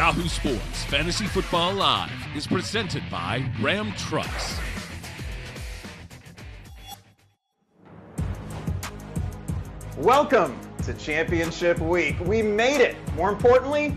Yahoo Sports Fantasy Football Live is presented by Ram Trucks. Welcome to Championship Week. We made it. More importantly,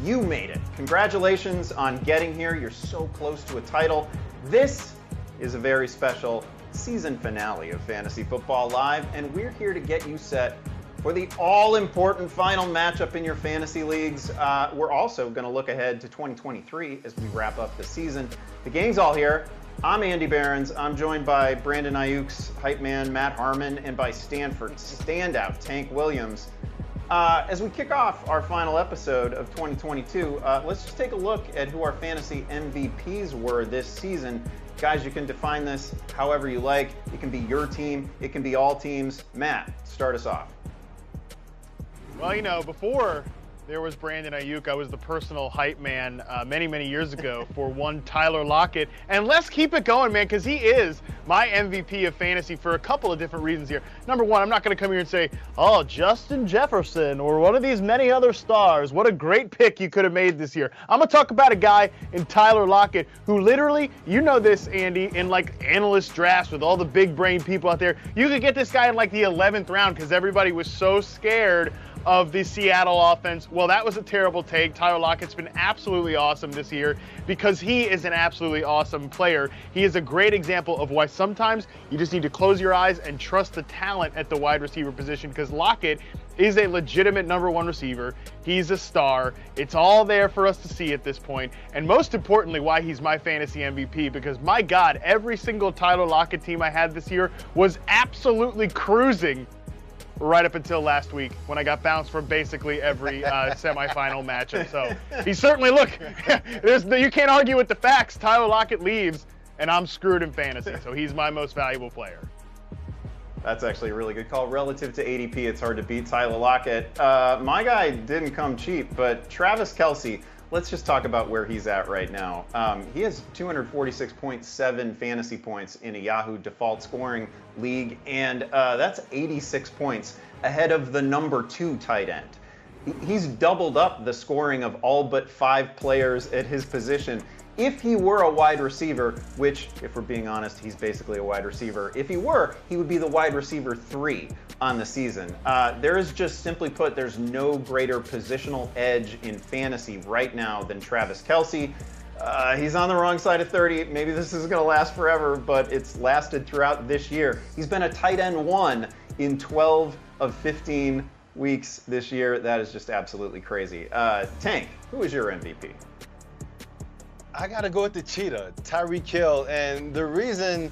you made it. Congratulations on getting here. You're so close to a title. This is a very special season finale of Fantasy Football Live, and we're here to get you set for the all-important final matchup in your fantasy leagues. We're also going to look ahead to 2023 as we wrap up the season. The gang's all here. I'm Andy Behrens. I'm joined by Brandon Ayuk's hype man, Matt Harmon, and by Stanford standout, Tank Williams. As we kick off our final episode of 2022, let's just take a look at who our fantasy MVPs were this season. Guys, you can define this however you like. It can be your team. It can be all teams. Matt, start us off. Well, you know, before there was Brandon Ayuk, I was the personal hype man many years ago for one Tyler Lockett. And let's keep it going, man, because he is my MVP of fantasy for a couple of different reasons here. Number one, I'm not going to come here and say, oh, Justin Jefferson or one of these many other stars. What a great pick you could have made this year. I'm going to talk about a guy in Tyler Lockett who literally, you know this, Andy, in like analyst drafts with all the big brain people out there, you could get this guy in like the 11th round because everybody was so scared of the Seattle offense. Well, that was a terrible take. Tyler Lockett's been absolutely awesome this year because he is an absolutely awesome player. He is a great example of why sometimes you just need to close your eyes and trust the talent at the wide receiver position, because Lockett is a legitimate number one receiver. He's a star. It's all there for us to see at this point. And most importantly, why he's my fantasy MVP, because my God, every single Tyler Lockett team I had this year was absolutely cruising right up until last week when I got bounced from basically every semifinal matchup. So he certainly, look, you can't argue with the facts. Tyler Lockett leaves, and I'm screwed in fantasy. So he's my most valuable player. That's actually a really good call. Relative to ADP, it's hard to beat Tyler Lockett. My guy didn't come cheap, but Travis Kelce, let's just talk about where he's at right now. He has 246.7 fantasy points in a Yahoo default scoring league, and that's 86 points ahead of the number 2 tight end. He's doubled up the scoring of all but 5 players at his position. If he were a wide receiver, which, if we're being honest, he's basically a wide receiver. If he were, he would be the wide receiver 3 on the season. There is just, simply put, there's no greater positional edge in fantasy right now than Travis Kelce. He's on the wrong side of 30. Maybe this is going to last forever, but it's lasted throughout this year. He's been a tight end 1 in 12 of 15 weeks this year. That is just absolutely crazy. Tank, who is your MVP? I got to go with the cheetah, Tyreek Hill. And the reason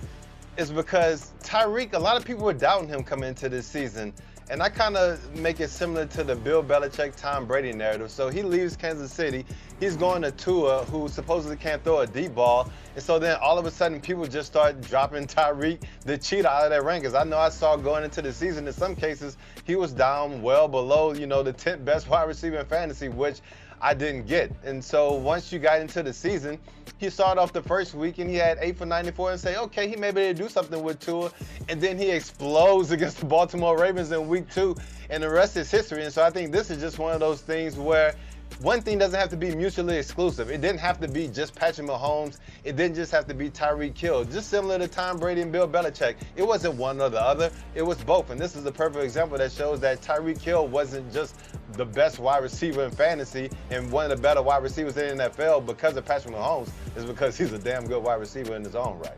is because Tyreek, a lot of people were doubting him coming into this season. And I kind of make it similar to the Bill Belichick, Tom Brady narrative. So he leaves Kansas City. He's going to Tua, who supposedly can't throw a deep ball. And so then all of a sudden people just start dropping Tyreek, the cheetah, out of their rankings. I know I saw going into the season, in some cases, he was down well below, the 10th best wide receiver in fantasy, which I didn't get. And so once you got into the season, he started off the first week and he had 8 for 94 and say, okay, he may be able to do something with Tua. And then he explodes against the Baltimore Ravens in week 2, and the rest is history. And so I think this is just one of those things where one thing doesn't have to be mutually exclusive. It didn't have to be just Patrick Mahomes. It didn't just have to be Tyreek Hill. Just similar to Tom Brady and Bill Belichick. It wasn't one or the other. It was both. And this is a perfect example that shows that Tyreek Hill wasn't just the best wide receiver in fantasy and one of the better wide receivers in the NFL because of Patrick Mahomes. It's because he's a damn good wide receiver in his own right.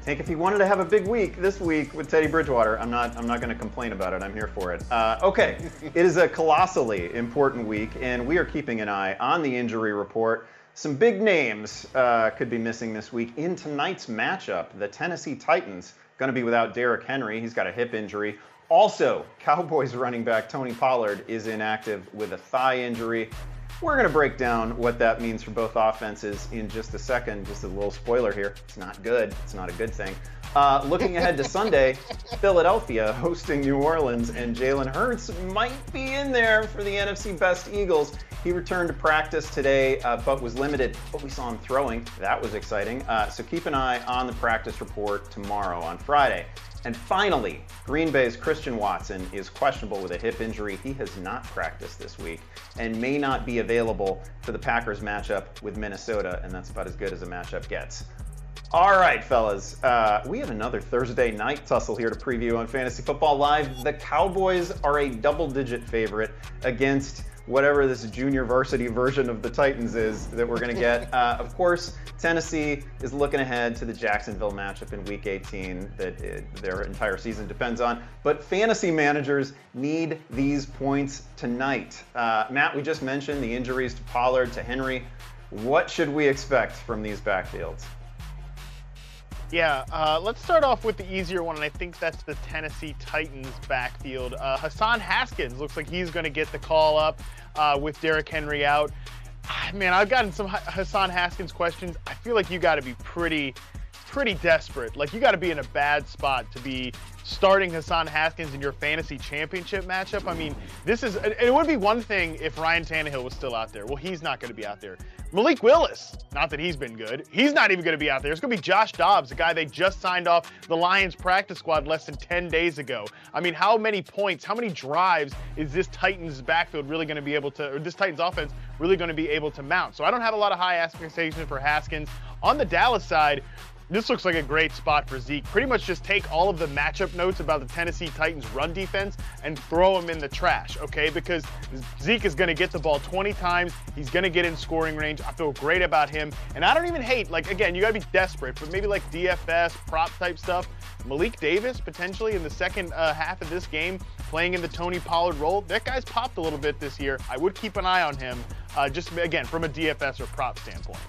Tank, if he wanted to have a big week this week with Teddy Bridgewater, I'm not going to complain about it. I'm here for it. Okay, it is a colossally important week, and we are keeping an eye on the injury report. Some big names could be missing this week. In tonight's matchup, the Tennessee Titans going to be without Derrick Henry. He's got a hip injury. Also, Cowboys running back Tony Pollard is inactive with a thigh injury. We're going to break down what that means for both offenses in just a second. Just a little spoiler here. It's not good. It's not a good thing. Looking ahead to Sunday, Philadelphia hosting New Orleans, and Jalen Hurts might be in there for the NFC Best Eagles. He returned to practice today, but was limited, but we saw him throwing. That was exciting. So keep an eye on the practice report tomorrow on Friday. And finally, Green Bay's Christian Watson is questionable with a hip injury. He has not practiced this week and may not be available for the Packers matchup with Minnesota, and that's about as good as a matchup gets. All right, fellas, we have another Thursday night tussle here to preview on Fantasy Football Live. The Cowboys are a double-digit favorite against whatever this junior varsity version of the Titans is that we're going to get. Of course, Tennessee is looking ahead to the Jacksonville matchup in Week 18 that their entire season depends on. But fantasy managers need these points tonight. Matt, we just mentioned the injuries to Pollard, to Henry. What should we expect from these backfields? Yeah, let's start off with the easier one, and I think that's the Tennessee Titans backfield. Hassan Haskins looks like he's going to get the call up with Derrick Henry out. Man, I've gotten some Hassan Haskins questions. I feel like you got to be pretty desperate. Like, you got to be in a bad spot to be starting Hassan Haskins in your fantasy championship matchup. I mean, it would be one thing if Ryan Tannehill was still out there. Well, he's not going to be out there. Malik Willis, not that he's been good. He's not even going to be out there. It's going to be Josh Dobbs, the guy they just signed off the Lions practice squad less than 10 days ago. I mean, how many points, how many drives is this Titans backfield really going to be able to, or this Titans offense really going to be able to mount? So I don't have a lot of high expectations for Haskins. On the Dallas side, this looks like a great spot for Zeke. Pretty much just take all of the matchup notes about the Tennessee Titans run defense and throw them in the trash, okay? Because Zeke is going to get the ball 20 times. He's going to get in scoring range. I feel great about him. And I don't even hate, like, again, you got to be desperate, but maybe like DFS, prop type stuff. Malik Davis, potentially in the second half of this game, playing in the Tony Pollard role. That guy's popped a little bit this year. I would keep an eye on him, just, again, from a DFS or prop standpoint.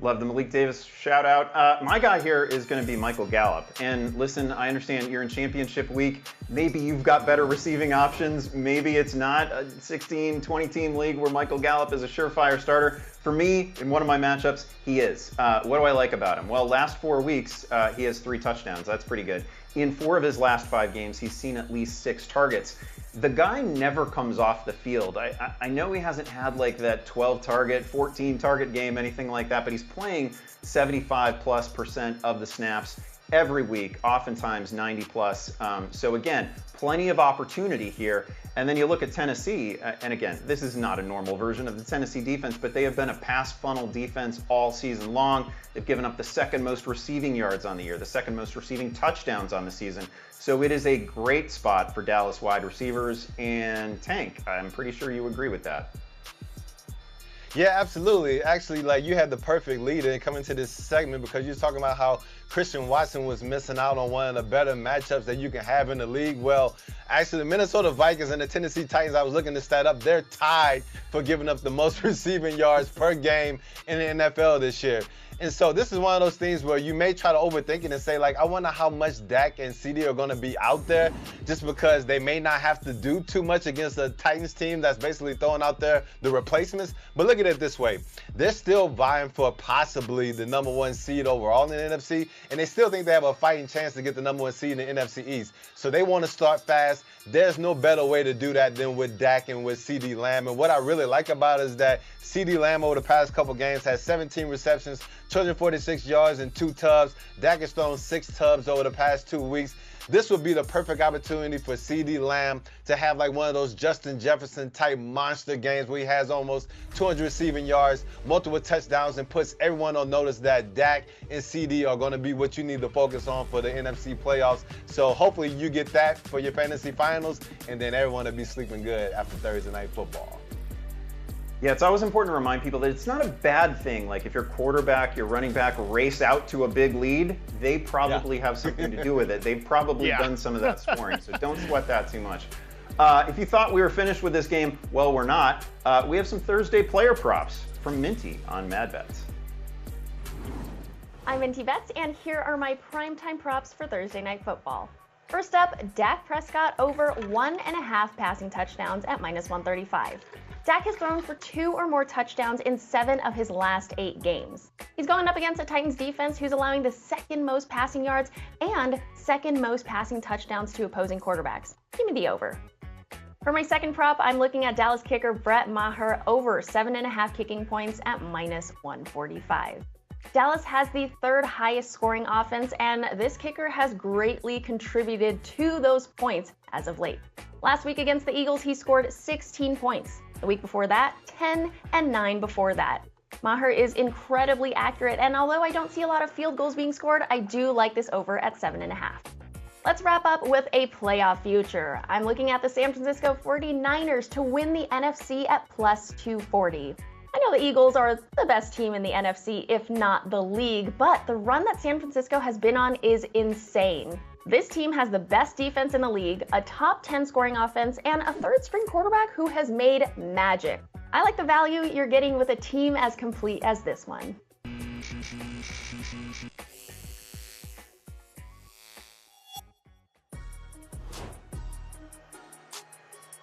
Love the Malik Davis shout out. My guy here is going to be Michael Gallup. And listen, I understand you're in championship week. Maybe you've got better receiving options. Maybe it's not a 16, 20 team league where Michael Gallup is a surefire starter. For me, in one of my matchups, he is. What do I like about him? Well, last 4 weeks, he has 3 touchdowns. That's pretty good. In 4 of his last 5 games, he's seen at least 6 targets. The guy never comes off the field. I know he hasn't had like that 12 target, 14 target game, anything like that, but he's playing 75+% of the snaps every week, oftentimes 90+. So again, plenty of opportunity here. And then you look at Tennessee, and again, this is not a normal version of the Tennessee defense, but they have been a pass funnel defense all season long. They've given up the 2nd most receiving yards on the year, the 2nd most receiving touchdowns on the season. So it is a great spot for Dallas wide receivers and Tank. I'm pretty sure you agree with that. Yeah, absolutely. Actually, like, you had the perfect lead in coming to this segment because you're talking about how Christian Watson was missing out on one of the better matchups that you can have in the league. Well, actually, the Minnesota Vikings and the Tennessee Titans, I was looking this stat up, they're tied for giving up the most receiving yards per game in the NFL this year. And so this is one of those things where you may try to overthink it and say, like, I wonder how much Dak and CD are going to be out there just because they may not have to do too much against a Titans team that's basically throwing out there the replacements. But look at it this way. They're still vying for possibly the #1 seed overall in the NFC, and they still think they have a fighting chance to get the #1 seed in the NFC East. So they want to start fast. There's no better way to do that than with Dak and with CD Lamb. And what I really like about it is that CD Lamb over the past couple games has 17 receptions, 246 yards, and 2 tubs. Dak has thrown 6 tubs over the past 2 weeks. This would be the perfect opportunity for CD Lamb to have like one of those Justin Jefferson type monster games where he has almost 200 receiving yards, multiple touchdowns, and puts everyone on notice that Dak and CD are going to be what you need to focus on for the NFC playoffs. So hopefully you get that for your fantasy finals, and then everyone will be sleeping good after Thursday night football. Yeah, it's always important to remind people that it's not a bad thing. Like, if your quarterback, your running back race out to a big lead, they probably have something to do with it. They've probably done some of that scoring, so don't sweat that too much. If you thought we were finished with this game, well, we're not. We have some Thursday player props from Minty on Mad Bets. I'm Minty Bets, and here are my primetime props for Thursday Night Football. First up, Dak Prescott over 1.5 passing touchdowns at -135. Dak has thrown for 2 or more touchdowns in 7 of his last 8 games. He's going up against a Titans defense who's allowing the 2nd most passing yards and 2nd most passing touchdowns to opposing quarterbacks. Give me the over. For my second prop, I'm looking at Dallas kicker Brett Maher over 7.5 kicking points at -145. Dallas has the third highest scoring offense, and this kicker has greatly contributed to those points as of late. Last week against the Eagles, he scored 16 points. The week before that, 10 and 9 before that. Maher is incredibly accurate, and although I don't see a lot of field goals being scored, I do like this over at 7.5. Let's wrap up with a playoff future. I'm looking at the San Francisco 49ers to win the NFC at +240. I know the Eagles are the best team in the NFC, if not the league, but the run that San Francisco has been on is insane. This team has the best defense in the league, a top 10 scoring offense, and a third-string quarterback who has made magic. I like the value you're getting with a team as complete as this one.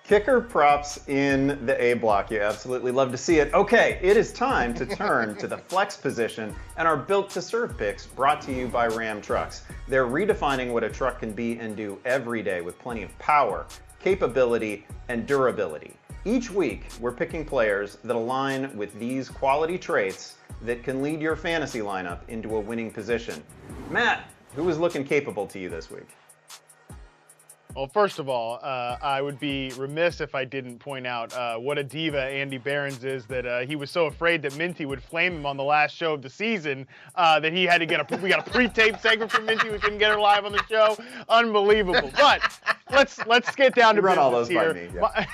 Kicker props in the A block. You absolutely love to see it. Okay, it is time to turn to the flex position and our Built to Serve picks brought to you by Ram Trucks. They're redefining what a truck can be and do every day with plenty of power, capability, and durability. Each week, we're picking players that align with these quality traits that can lead your fantasy lineup into a winning position. Matt, who is looking capable to you this week? Well, first of all, I would be remiss if I didn't point out what a diva Andy Behrens is, that he was so afraid that Minty would flame him on the last show of the season that he had to get we got a pre-taped segment from Minty. We couldn't get her live on the show. Unbelievable. But let's get down to you run business all those here. by me. Yeah.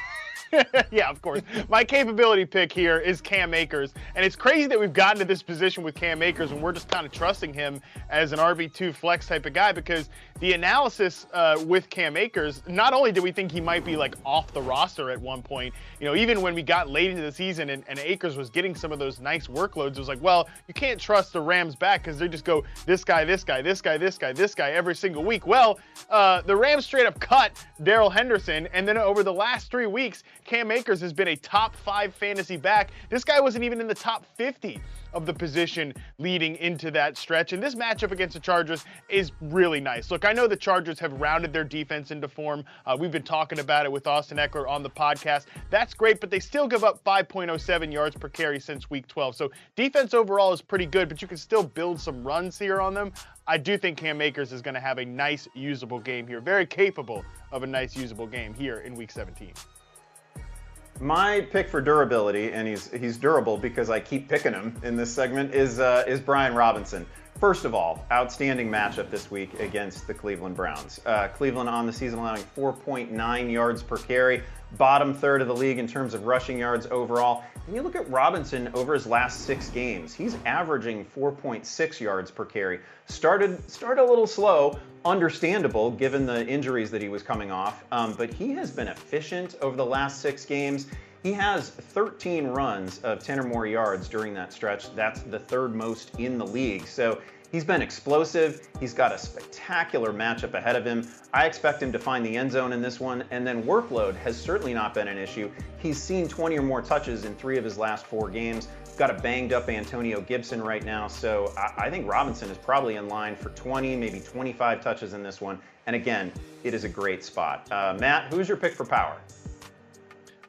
Yeah, of course. My capability pick here is Cam Akers, and it's crazy that we've gotten to this position with Cam Akers and we're just kind of trusting him as an RB2 flex type of guy, because the analysis with Cam Akers, not only did we think he might be like off the roster at one point, you know, even when we got late into the season and Akers was getting some of those nice workloads, it was like, well, you can't trust the Rams back because they just go this guy, this guy, this guy, this guy, this guy every single week. Well, the Rams straight up cut Darrell Henderson, and then over the last 3 weeks, Cam Akers has been a top 5 fantasy back. This guy wasn't even in the top 50 of the position leading into that stretch. And this matchup against the Chargers is really nice. Look, I know the Chargers have rounded their defense into form. We've been talking about it with Austin Eckler on the podcast. That's great, but they still give up 5.07 yards per carry since week 12. So defense overall is pretty good, but you can still build some runs here on them. I do think Cam Akers is going to have a nice, usable game here. Very capable of a nice, usable game here in week 17. My pick for durability, and he's durable because I keep picking him in this segment, is Brian Robinson. First of all, outstanding matchup this week against the Cleveland Browns. Cleveland on the season allowing 4.9 yards per carry, bottom third of the league in terms of rushing yards overall. And you look at Robinson over his last 6 games, he's averaging 4.6 yards per carry. Started a little slow, understandable given the injuries that he was coming off, but he has been efficient over the last 6 games. He has 13 runs of 10 or more yards during that stretch. That's the 3rd most in the league. So he's been explosive. He's got a spectacular matchup ahead of him. I expect him to find the end zone in this one, and then workload has certainly not been an issue. He's seen 20 or more touches in 3 of his last 4 games. Got a banged up Antonio Gibson right now, so I think Robinson is probably in line for 20, maybe 25 touches in this one. And again, it is a great spot. Matt, who's your pick for power?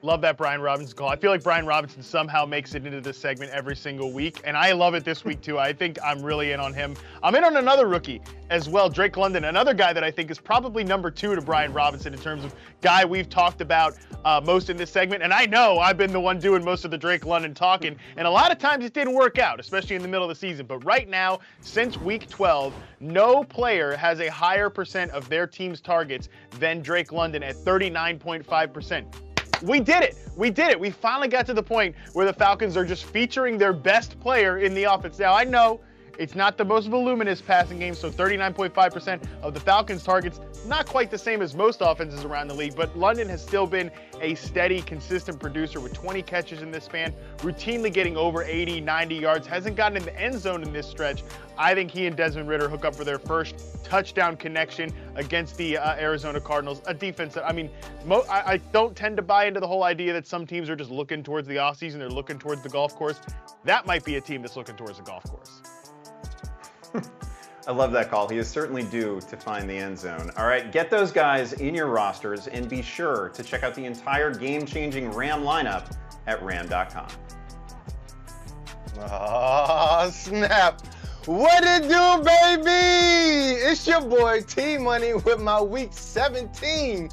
Love that Brian Robinson call. I feel like Brian Robinson somehow makes it into this segment every single week, and I love it this week too. I think I'm really in on him. I'm in on another rookie as well, Drake London, another guy that I think is probably number 2 to Brian Robinson in terms of guy we've talked about most in this segment. And I know I've been the one doing most of the Drake London talking, and a lot of times it didn't work out, especially in the middle of the season. But right now, since week 12, no player has a higher percent of their team's targets than Drake London at 39.5%. We did it. We did it. We finally got to the point where the Falcons are just featuring their best player in the offense. Now, I know it's not the most voluminous passing game, so 39.5% of the Falcons' targets, not quite the same as most offenses around the league, but London has still been a steady, consistent producer with 20 catches in this span, routinely getting over 80, 90 yards, hasn't gotten in the end zone in this stretch. I think he and Desmond Ridder hook up for their first touchdown connection against the Arizona Cardinals, a defense that, I mean, I don't tend to buy into the whole idea that some teams are just looking towards the offseason, they're looking towards the golf course. That might be a team that's looking towards the golf course. I love that call. He is certainly due to find the end zone. All right, get those guys in your rosters and be sure to check out the entire game-changing Ram lineup at ram.com. Oh, snap. What it do, baby? It's your boy T-Money with my Week 17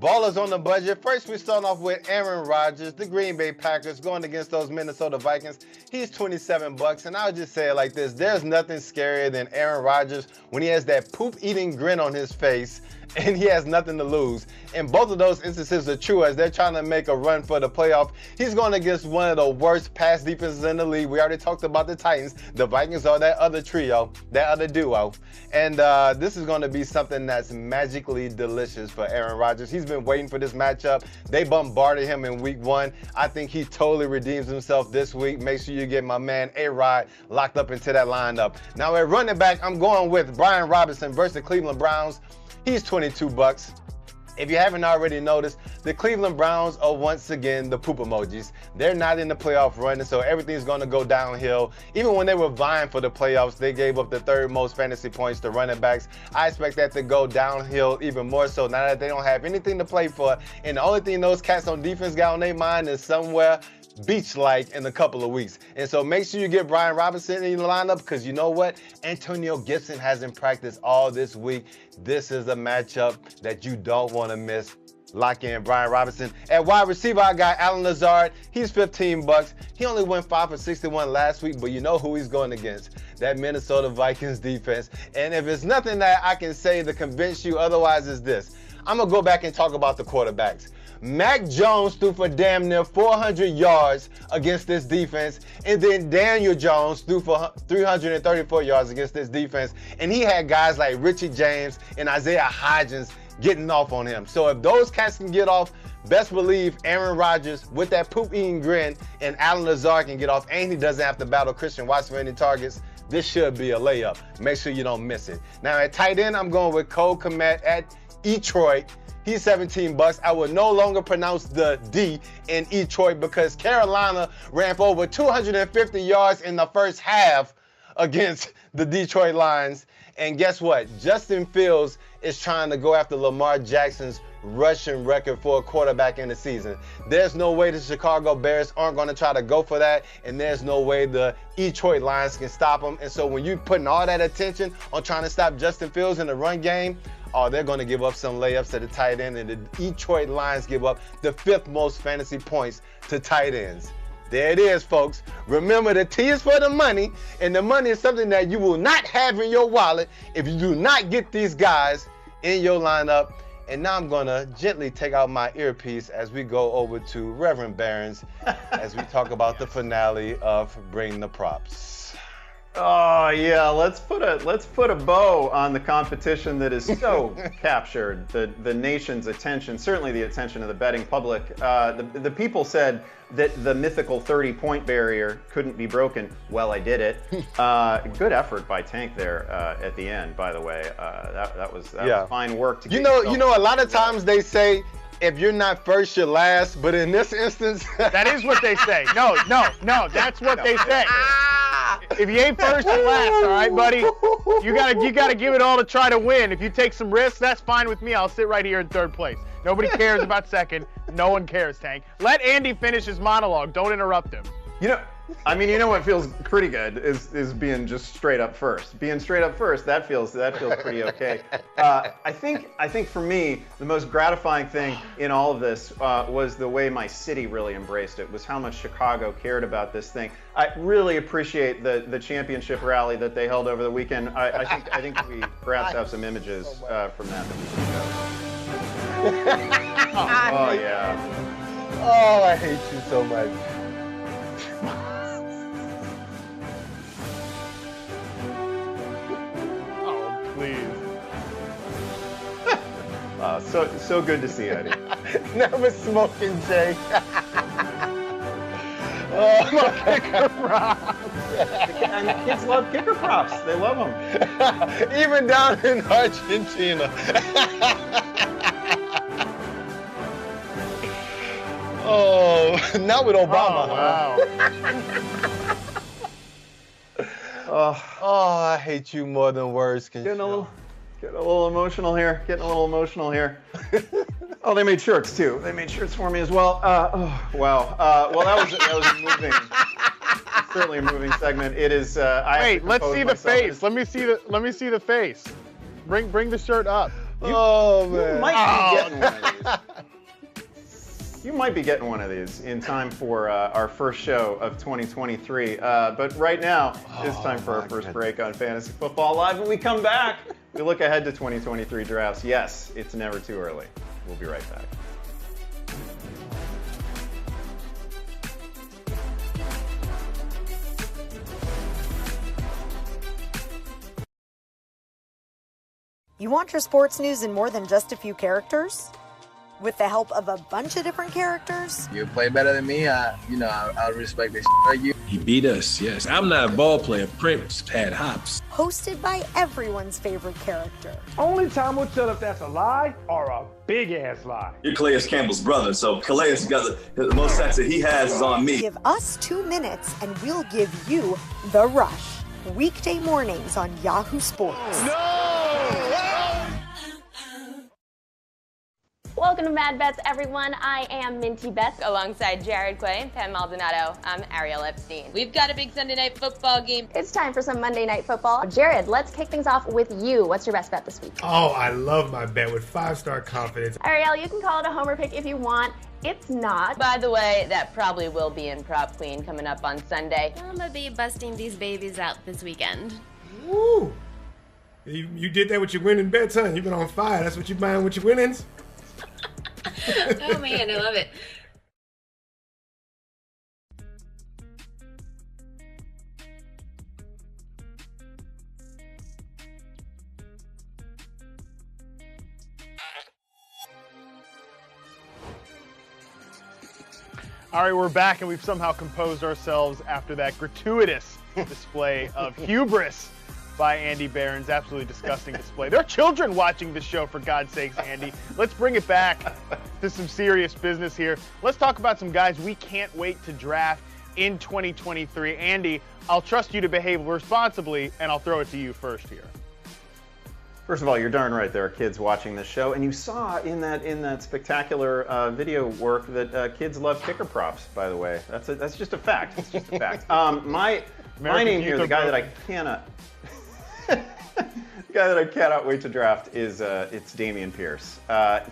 Ballers on the Budget. First, we start off with Aaron Rodgers, the Green Bay Packers, going against those Minnesota Vikings. He's $27, and I'll just say it like this. There's nothing scarier than Aaron Rodgers when he has that poop-eating grin on his face and he has nothing to lose. And both of those instances are true as they're trying to make a run for the playoff. He's going against one of the worst pass defenses in the league. We already talked about the Titans. The Vikings are that other trio, that other duo. And this is going to be something that's magically delicious for Aaron Rodgers. He's been waiting for this matchup. They bombarded him in week 1. I think he totally redeems himself this week. Make sure you get my man A-Rod locked up into that lineup. Now at running back, I'm going with Brian Robinson versus the Cleveland Browns. He's $22. If you haven't already noticed, the Cleveland Browns are once again the poop emojis. They're not in the playoff run, and so everything's going to go downhill. Even when they were vying for the playoffs, they gave up the 3rd most fantasy points to running backs. I expect that to go downhill even more so now that they don't have anything to play for. And the only thing those cats on defense got on their mind is somewhere beach-like in a couple of weeks. And so make sure you get Brian Robinson in the lineup because you know what? Antonio Gibson hasn't practiced all this week. This is a matchup that you don't want to miss. Lock in Brian Robinson. At wide receiver, I got Allen Lazard. He's $15. He only went 5 for 61 last week, but you know who he's going against. That Minnesota Vikings defense. And if it's nothing that I can say to convince you otherwise, is this. I'm going to go back and talk about the quarterbacks. Mac Jones threw for damn near 400 yards against this defense, and then Daniel Jones threw for 334 yards against this defense, and he had guys like Richie James and Isaiah Hodgins getting off on him. So if those cats can get off, best believe Aaron Rodgers with that poop-eating grin and Allen Lazard can get off, and he doesn't have to battle Christian Watson for any targets. This should be a layup. Make sure you don't miss it. Now at tight end, I'm going with Cole Kmet at Detroit. He's $17. I will no longer pronounce the D in Detroit because Carolina ran for over 250 yards in the first half against the Detroit Lions. And guess what? Justin Fields is trying to go after Lamar Jackson's rushing record for a quarterback in the season. There's no way the Chicago Bears aren't going to try to go for that, and there's no way the Detroit Lions can stop them. And so when you're putting all that attention on trying to stop Justin Fields in the run game, they're going to give up some layups to the tight end, and the Detroit Lions give up the 5th most fantasy points to tight ends. There it is, folks. Remember, the T is for the money, and the money is something that you will not have in your wallet if you do not get these guys in your lineup. And now I'm going to gently take out my earpiece as we go over to Reverend Barron's as we talk about the finale of Bring the Props. Oh yeah, let's put a bow on the competition that is so captured the nation's attention, certainly the attention of the betting public. The people said that the mythical 30-point barrier couldn't be broken. Well, I did it. Good effort by Tank there at the end, by the way. That was fine work to get you know, a lot of times they say, if you're not first, you're last. But in this instance, that is what they say. No, that's what they say. If you ain't first, you're last. All right, buddy. You gotta give it all to try to win. If you take some risks, that's fine with me. I'll sit right here in 3rd place. Nobody cares about 2nd. No one cares, Tank. Let Andy finish his monologue. Don't interrupt him. You know what feels pretty good is being just straight up first. Being straight up first, that feels pretty okay. I think for me, the most gratifying thing in all of this was the way my city really embraced it, was how much Chicago cared about this thing. I really appreciate the championship rally that they held over the weekend. I think we perhaps have some images from that we can show. Oh yeah. Oh, I hate you so much. So good to see Eddie. Never smoking, Jay. Kicker props. And the kids love kicker props. They love them. Even down in Argentina. Not with Obama. Oh, wow. Oh, I hate you more than words can Getting a show. little emotional here. Oh, they made shirts too. They made shirts for me as well. Wow. Well, that was a moving, certainly a moving segment. It is. Wait, let's see the face. Let me see the face. Bring the shirt up. Oh man. You might be getting one of these. You might be getting one of these in time for our first show of 2023. But right now, it's time for our first break on Fantasy Football Live. When we come back, we look ahead to 2023 drafts. Yes, it's never too early. We'll be right back. You want your sports news in more than just a few characters? With the help of a bunch of different characters? You play better than me, I respect this like you. He beat us, yes. I'm not a ball player. Prince had hops. Hosted by everyone's favorite character. Only time will tell if that's a lie or a big-ass lie. You're Calais Campbell's brother, so Calais got the most sacks that he has is on me. Give us 2 minutes and we'll give you The Rush. Weekday mornings on Yahoo Sports. Welcome to Mad Bets, everyone. I am Minty Bets alongside Jared Quay, Pam Maldonado. I'm Ariel Epstein. We've got a big Sunday night football game. It's time for some Monday Night Football. Jared, let's kick things off with you. What's your best bet this week? Oh, I love my bet with 5-star confidence. Ariel, you can call it a homer pick if you want. It's not. By the way, that probably will be in Prop Queen coming up on Sunday. I'm gonna be busting these babies out this weekend. Woo! You did that with your winning bets, huh? You've been on fire. That's what you buying with your winnings? Oh man, I love it. All right, we're back, and we've somehow composed ourselves after that gratuitous display of hubris by Andy Barron's absolutely disgusting display. There are children watching this show, for God's sakes, Andy. Let's bring it back to some serious business here. Let's talk about some guys we can't wait to draft in 2023. Andy, I'll trust you to behave responsibly, and I'll throw it to you first here. First of all, you're darn right there are kids watching this show, and you saw in that spectacular video work that kids love kicker props. By the way, that's just a fact. It's just a fact. My name here, the guy that I cannot. The guy that I cannot wait to draft is it's Damien Pierce.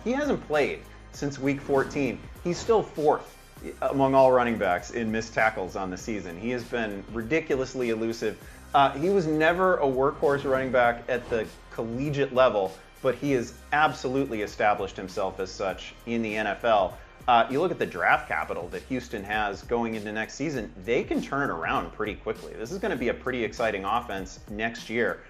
He hasn't played since week 14. He's still 4th among all running backs in missed tackles on the season. He has been ridiculously elusive. He was never a workhorse running back at the collegiate level, but he has absolutely established himself as such in the NFL. You look at the draft capital that Houston has going into next season, they can turn it around pretty quickly. This is going to be a pretty exciting offense next year.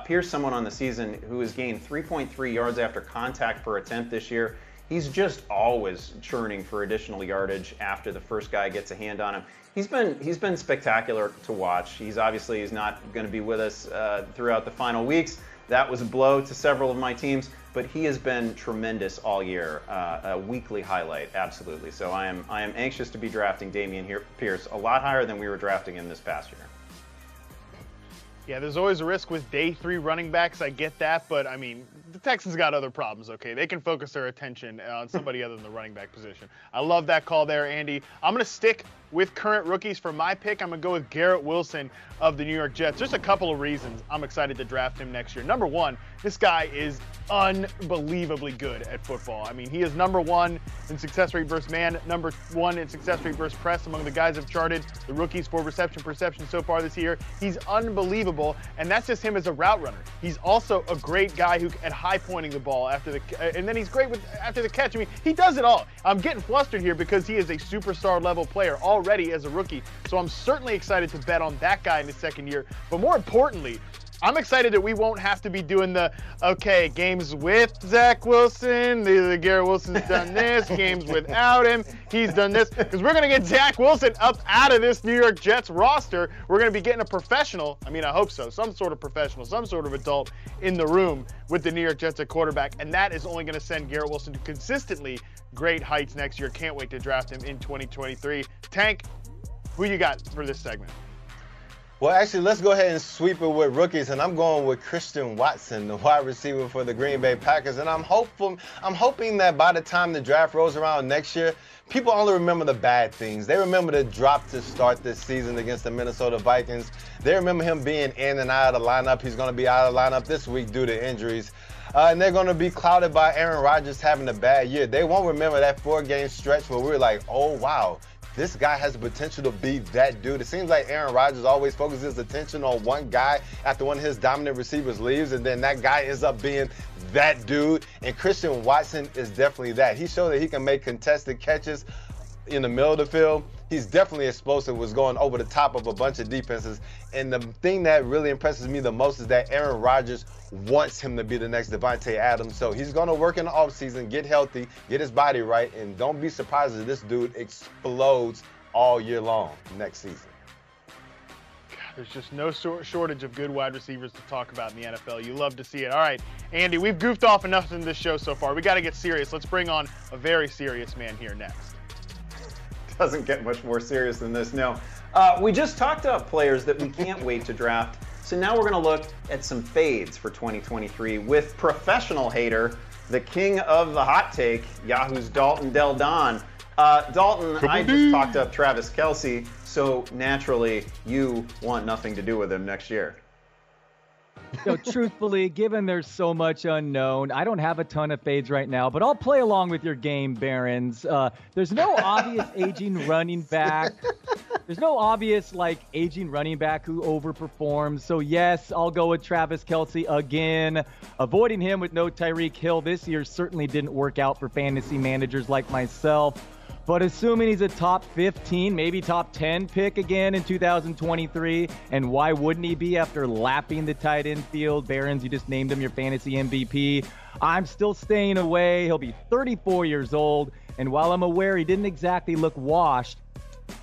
Pierce, someone on the season who has gained 3.3 yards after contact per attempt this year. He's just always churning for additional yardage after the first guy gets a hand on him. He's been spectacular to watch. He's not going to be with us throughout the final weeks. That was a blow to several of my teams, but he has been tremendous all year. A weekly highlight, absolutely. So I am anxious to be drafting Damien Pierce a lot higher than we were drafting him this past year. Yeah, there's always a risk with day 3 running backs. I get that, but I mean, the Texans got other problems, okay? They can focus their attention on somebody other than the running back position. I love that call there, Andy. I'm going to stick with current rookies for my pick. I'm going to go with Garrett Wilson of the New York Jets. There's a couple of reasons I'm excited to draft him next year. Number one, this guy is unbelievably good at football. I mean, he is number 1 in success rate versus man, number 1 in success rate versus press among the guys who've charted the rookies for reception perception so far this year. He's unbelievable, and that's just him as a route runner. He's also a great guy who at high pointing the ball and then he's great after the catch. I mean, he does it all. I'm getting flustered here because he is a superstar level player already as a rookie. So I'm certainly excited to bet on that guy in his second year. But more importantly, I'm excited that we won't have to be doing games with Zach Wilson. The Garrett Wilson's done this. Games without him, he's done this. Because we're going to get Zach Wilson up out of this New York Jets roster. We're going to be getting a professional. I mean, I hope so. Some sort of professional, some sort of adult in the room with the New York Jets at quarterback. And that is only going to send Garrett Wilson to consistently great heights next year. Can't wait to draft him in 2023. Tank, who you got for this segment? Well, actually, let's go ahead and sweep it with rookies, and I'm going with Christian Watson, the wide receiver for the Green Bay Packers. And I'm hoping that by the time the draft rolls around next year, people only remember the bad things. They remember the drop to start this season against the Minnesota Vikings. They remember him being in and out of the lineup. He's going to be out of the lineup this week due to injuries. And they're going to be clouded by Aaron Rodgers having a bad year. They won't remember that 4-game stretch where we were like, oh, wow, this guy has the potential to be that dude. It seems like Aaron Rodgers always focuses his attention on one guy after one of his dominant receivers leaves, and then that guy ends up being that dude. And Christian Watson is definitely that. He showed that he can make contested catches in the middle of the field. He's definitely explosive, was going over the top of a bunch of defenses. And the thing that really impresses me the most is that Aaron Rodgers wants him to be the next Devontae Adams. So he's going to work in the offseason, get healthy, get his body right, and don't be surprised if this dude explodes all year long next season. There's just no shortage of good wide receivers to talk about in the NFL. You love to see it. All right, Andy, we've goofed off enough in this show so far. We got to get serious. Let's bring on a very serious man here next. Doesn't get much more serious than this, no. We just talked about players that we can't wait to draft, so now we're going to look at some fades for 2023 with professional hater, the king of the hot take, Yahoo's Dalton Del Don. Dalton, I just talked up Travis Kelce, so naturally you want nothing to do with him next year. So truthfully, given there's so much unknown, I don't have a ton of fades right now, but I'll play along with your game, Barons. There's no obvious aging running back. There's no obvious, aging running back who overperforms. So, yes, I'll go with Travis Kelce again. Avoiding him with no Tyreek Hill this year certainly didn't work out for fantasy managers like myself. But assuming he's a top 15, maybe top 10 pick again in 2023, and why wouldn't he be after lapping the tight end field? Barons, you just named him your fantasy MVP. I'm still staying away. He'll be 34 years old, and while I'm aware he didn't exactly look washed,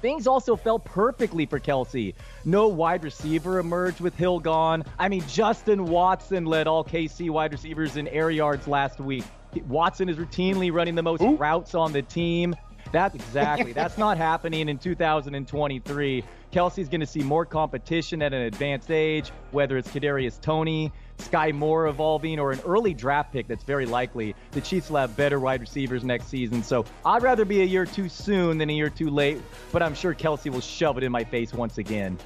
things also fell perfectly for Kelce. No wide receiver emerged with Hill gone. I mean, Justin Watson led all KC wide receivers in air yards last week. Watson is routinely running the most routes on the team. That's not happening in 2023. Kelce's going to see more competition at an advanced age, whether it's Kadarius Toney, Sky Moore evolving, or an early draft pick that's very likely. The Chiefs will have better wide receivers next season. So I'd rather be a year too soon than a year too late, but I'm sure Kelce will shove it in my face once again.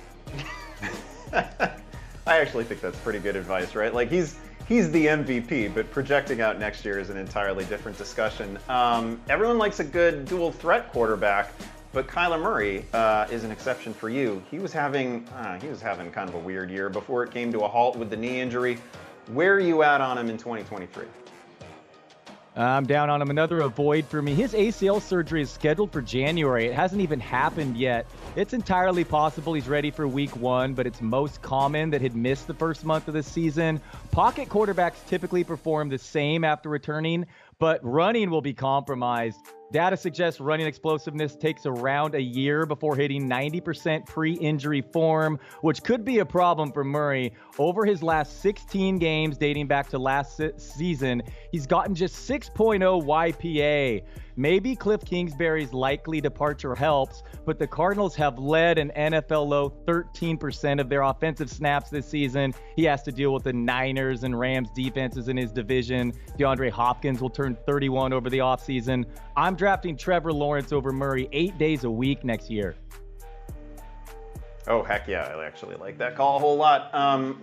I actually think that's pretty good advice, right? He's the MVP, but projecting out next year is an entirely different discussion. Everyone likes a good dual threat quarterback, but Kyler Murray is an exception for you. He was having kind of a weird year before it came to a halt with the knee injury. Where are you at on him in 2023? I'm down on him. Another avoid for me. His ACL surgery is scheduled for January. It hasn't even happened yet. It's entirely possible he's ready for week 1, but it's most common that he'd miss the first month of the season. Pocket quarterbacks typically perform the same after returning, but running will be compromised. Data suggests running explosiveness takes around a year before hitting 90% pre-injury form, which could be a problem for Murray. Over his last 16 games dating back to last season, he's gotten just 6.0 YPA. Maybe Cliff Kingsbury's likely departure helps, but the Cardinals have led an NFL low 13% of their offensive snaps this season. He has to deal with the Niners and Rams defenses in his division. DeAndre Hopkins will turn 31 over the offseason. I'm drafting Trevor Lawrence over Murray 8 days a week next year. Oh, heck yeah, I actually like that call a whole lot. I'm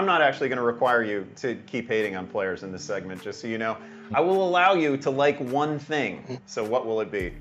not actually going to require you to keep hating on players in this segment, just so you know. I will allow you to like one thing. So what will it be?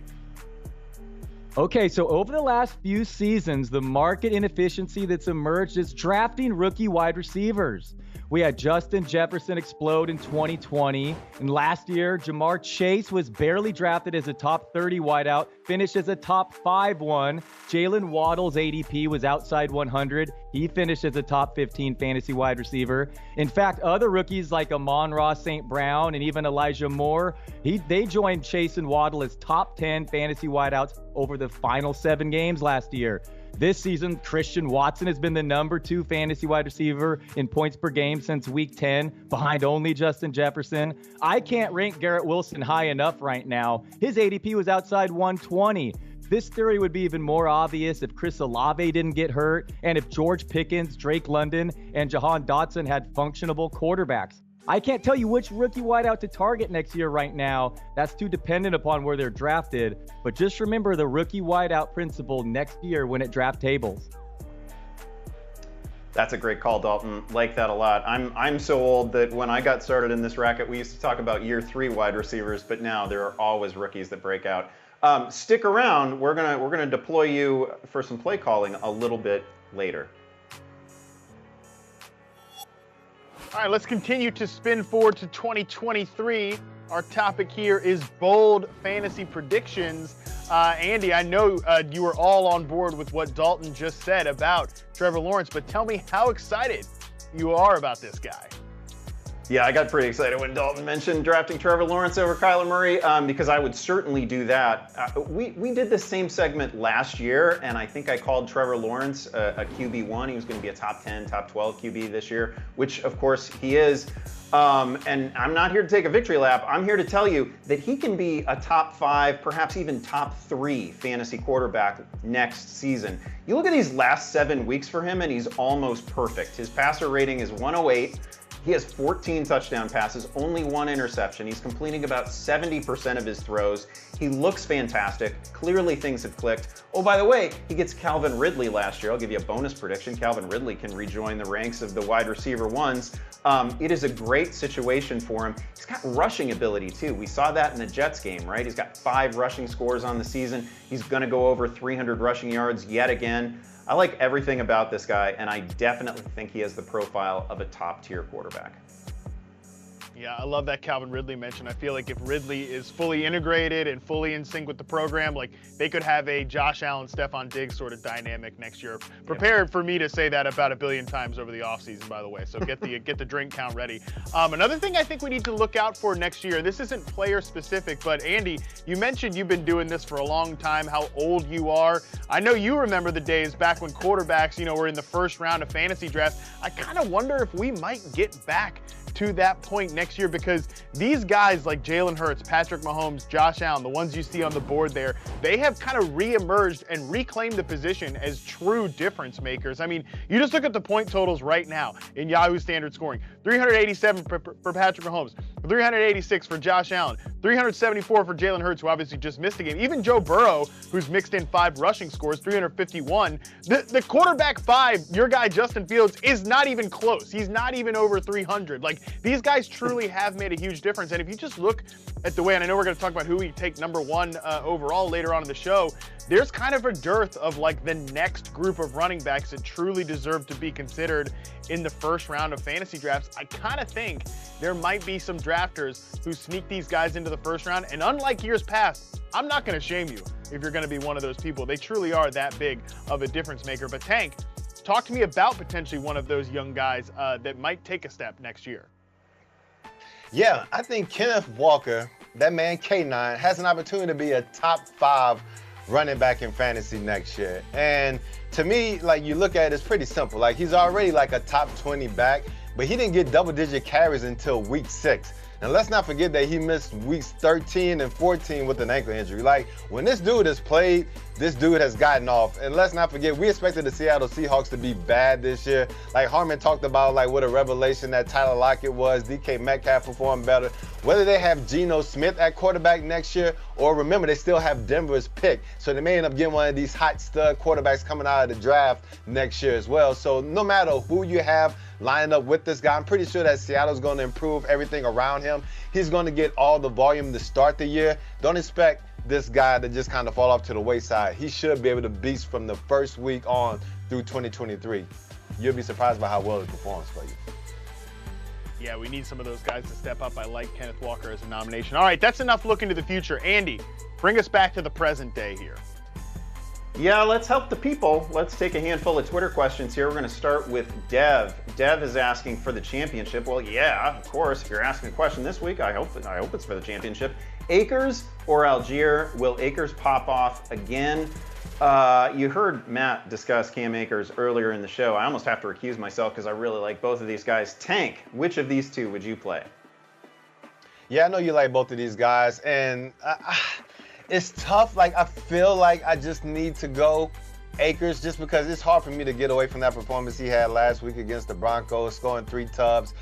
Okay, so over the last few seasons, the market inefficiency that's emerged is drafting rookie wide receivers. We had Justin Jefferson explode in 2020. And last year, Jamar Chase was barely drafted as a top 30 wideout, finished as a top 5 one. Jalen Waddle's ADP was outside 100. He finished as a top 15 fantasy wide receiver. In fact, other rookies like Amon-Ra St. Brown and even Elijah Moore, they joined Chase and Waddle as top 10 fantasy wideouts over the final 7 games last year. This season, Christian Watson has been the number 2 fantasy wide receiver in points per game since week 10, behind only Justin Jefferson. I can't rank Garrett Wilson high enough right now. His ADP was outside 120. This theory would be even more obvious if Chris Olave didn't get hurt and if George Pickens, Drake London, and Jahan Dotson had functionable quarterbacks. I can't tell you which rookie wideout to target next year right now. That's too dependent upon where they're drafted. But just remember the rookie wideout principle next year when at draft tables. That's a great call, Dalton. Like that a lot. I'm so old that when I got started in this racket, we used to talk about year 3 wide receivers, but now there are always rookies that break out. Stick around. We're gonna deploy you for some play calling a little bit later. All right, let's continue to spin forward to 2023. Our topic here is bold fantasy predictions. Andy, I know you were all on board with what Dalton just said about Trevor Lawrence, but tell me how excited you are about this guy. Yeah, I got pretty excited when Dalton mentioned drafting Trevor Lawrence over Kyler Murray because I would certainly do that. We did this same segment last year, and I think I called Trevor Lawrence a QB1. He was going to be a top 10, top 12 QB this year, which of course he is. And I'm not here to take a victory lap. I'm here to tell you that he can be a top 5, perhaps even top 3 fantasy quarterback next season. You look at these last 7 weeks for him, and he's almost perfect. His passer rating is 108. He has 14 touchdown passes, only 1 interception. He's completing about 70% of his throws. He looks fantastic. Clearly things have clicked. Oh, by the way, he gets Calvin Ridley last year. I'll give you a bonus prediction. Calvin Ridley can rejoin the ranks of the wide receiver ones. It is a great situation for him. He's got rushing ability too. We saw that in the Jets game, right? He's got 5 rushing scores on the season. He's gonna go over 300 rushing yards yet again. I like everything about this guy, and I definitely think he has the profile of a top-tier quarterback. Yeah, I love that Calvin Ridley mention. I feel like if Ridley is fully integrated and fully in sync with the program, like they could have a Josh Allen, Stephon Diggs sort of dynamic next year. Prepared for me to say that about 1 billion times over the offseason, by the way. So get the drink count ready. Another thing I think we need to look out for next year, this isn't player specific, but Andy, you mentioned you've been doing this for a long time, how old you are. I know you remember the days back when quarterbacks, were in the first round of fantasy drafts. I kind of wonder if we might get back to that point next year, because these guys like Jalen Hurts, Patrick Mahomes, Josh Allen, the ones you see on the board there, they have kind of reemerged and reclaimed the position as true difference makers. I mean, you just look at the point totals right now in Yahoo standard scoring. 387 for Patrick Mahomes, 386 for Josh Allen, 374 for Jalen Hurts, who obviously just missed a game. Even Joe Burrow, who's mixed in 5 rushing scores, 351. The quarterback 5, your guy Justin Fields, is not even close. He's not even over 300. Like, these guys truly have made a huge difference. And if you just look at the way, and I know we're going to talk about who we take number 1 overall later on in the show, there's kind of a dearth of like the next group of running backs that truly deserve to be considered in the first round of fantasy drafts. I kind of think there might be some drafters who sneak these guys into the first round. And unlike years past, I'm not going to shame you if you're going to be one of those people. They truly are that big of a difference maker. But Tank, talk to me about potentially one of those young guys that might take a step next year. Yeah, I think Kenneth Walker, that man K9, has an opportunity to be a top 5 running back in fantasy next year. And to me, like, you look at it, it's pretty simple. Like, he's already like a top 20 back, but he didn't get double-digit carries until week 6. And let's not forget that he missed weeks 13 and 14 with an ankle injury. Like, when this dude has played, this dude has gotten off. And let's not forget, we expected the Seattle Seahawks to be bad this year. Like Harmon talked about, like, what a revelation that Tyler Lockett was. DK Metcalf performed better. Whether they have Geno Smith at quarterback next year, or remember, they still have Denver's pick. So they may end up getting one of these hot stud quarterbacks coming out of the draft next year as well. So no matter who you have lining up with this guy, I'm pretty sure that Seattle's going to improve everything around him. He's going to get all the volume to start the year. Don't expect this guy to just kind of fall off to the wayside. He should be able to beast from the first week on through 2023. You'll be surprised by how well it performs for you. Yeah, we need some of those guys to step up. I like Kenneth Walker as a nomination. All right, that's enough look into the future. Andy, bring us back to the present day here. Yeah, let's help the people. Let's take a handful of Twitter questions here. We're going to start with Dev. Dev is asking for the championship. Well, yeah, of course. If you're asking a question this week, I hope it's for the championship. Akers or Algier? Will Akers pop off again? You heard Matt discuss Cam Akers earlier in the show. I almost have to recuse myself because I really like both of these guys. Tank, which of these two would you play? Yeah, I know you like both of these guys, and It's tough. Like, I feel like I just need to go Akers just because it's hard for me to get away from that performance he had last week against the Broncos, scoring 3 tubs.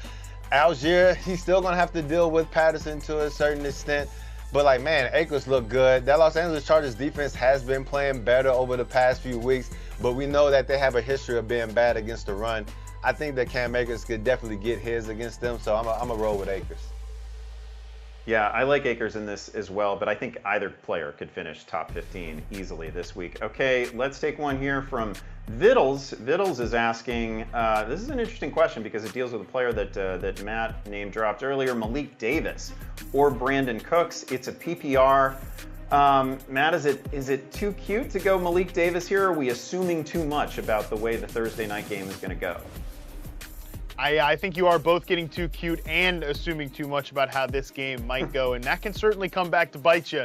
Algeria, he's still going to have to deal with Patterson to a certain extent. But, like, man, Akers look good. That Los Angeles Chargers defense has been playing better over the past few weeks, but we know that they have a history of being bad against the run. I think that Cam Akers could definitely get his against them, so I'm a roll with Akers. Yeah, I like Akers in this as well, but I think either player could finish top 15 easily this week. Okay, let's take one here from Vittles. Vittles is asking, this is an interesting question because it deals with a player that Matt name dropped earlier, Malik Davis or Brandon Cooks. It's a PPR. Matt, is it too cute to go Malik Davis here, or are we assuming too much about the way the Thursday night game is going to go? I think you are both getting too cute and assuming too much about how this game might go, and that can certainly come back to bite you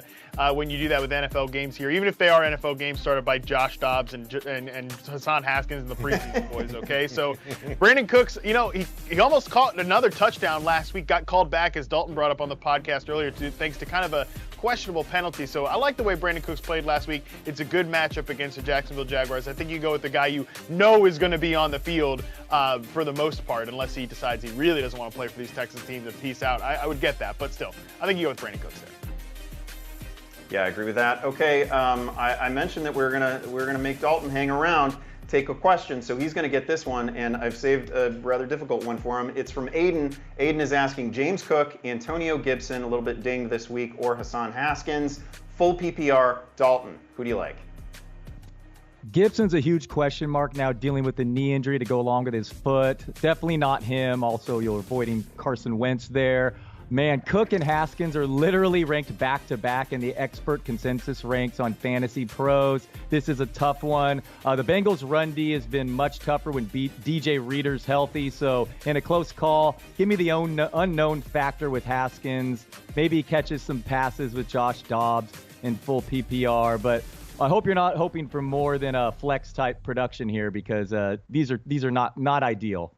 when you do that with NFL games here, even if they are NFL games started by Josh Dobbs and Hassan Haskins and the preseason boys, okay? So Brandon Cooks, you know, he almost caught another touchdown last week, got called back, as Dalton brought up on the podcast earlier, thanks to kind of a questionable penalty. So I like the way Brandon Cooks played last week. It's a good matchup against the Jacksonville Jaguars. I think you go with the guy you know is going to be on the field for the most part, unless he decides he really doesn't want to play for these Texans teams and peace out. I would get that, but still, I think you go with Brandon Cooks there. Yeah, I agree with that. Okay, I mentioned that we're gonna make Dalton hang around, take a question, so he's gonna get this one, and I've saved a rather difficult one for him. It's from Aiden. Aiden is asking James Cook, Antonio Gibson, a little bit dinged this week, or Hassan Haskins. Full PPR, Dalton. Who do you like? Gibson's a huge question mark now, dealing with the knee injury to go along with his foot. Definitely not him. Also, you're avoiding Carson Wentz there. Man, Cook and Haskins are literally ranked back-to-back in the expert consensus ranks on Fantasy Pros. This is a tough one. The Bengals' run D has been much tougher when DJ Reader's healthy, so in a close call, give me the unknown factor with Haskins. Maybe he catches some passes with Josh Dobbs in full PPR, but I hope you're not hoping for more than a flex-type production here, because these are not ideal.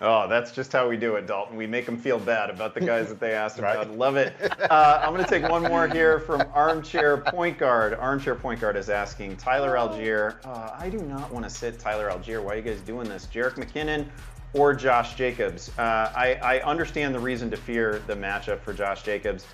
Oh, that's just how we do it, Dalton. We make them feel bad about the guys that they asked about. Love it. I'm going to take one more here from Armchair Point Guard. Armchair Point Guard is asking, Tyler Algier. I do not want to sit Tyler Algier. Why are you guys doing this? Jerick McKinnon or Josh Jacobs? I understand the reason to fear the matchup for Josh Jacobs.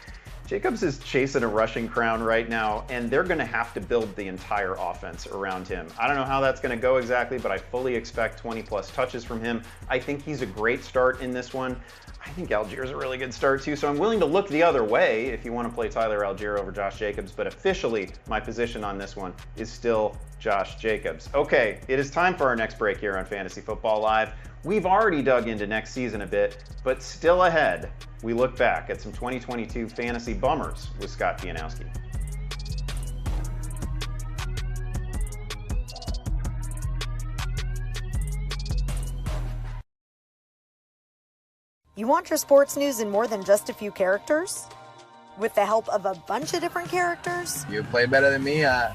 Jacobs is chasing a rushing crown right now, and they're going to have to build the entire offense around him. I don't know how that's going to go exactly, but I fully expect 20-plus touches from him. I think he's a great start in this one. I think Algier's a really good start, too, so I'm willing to look the other way if you want to play Tyler Algier over Josh Jacobs, but officially, my position on this one is still Josh Jacobs. Okay, it is time for our next break here on Fantasy Football Live. We've already dug into next season a bit, but still ahead, we look back at some 2022 fantasy bummers with Scott Pianowski. You want your sports news in more than just a few characters? With the help of a bunch of different characters? You play better than me, I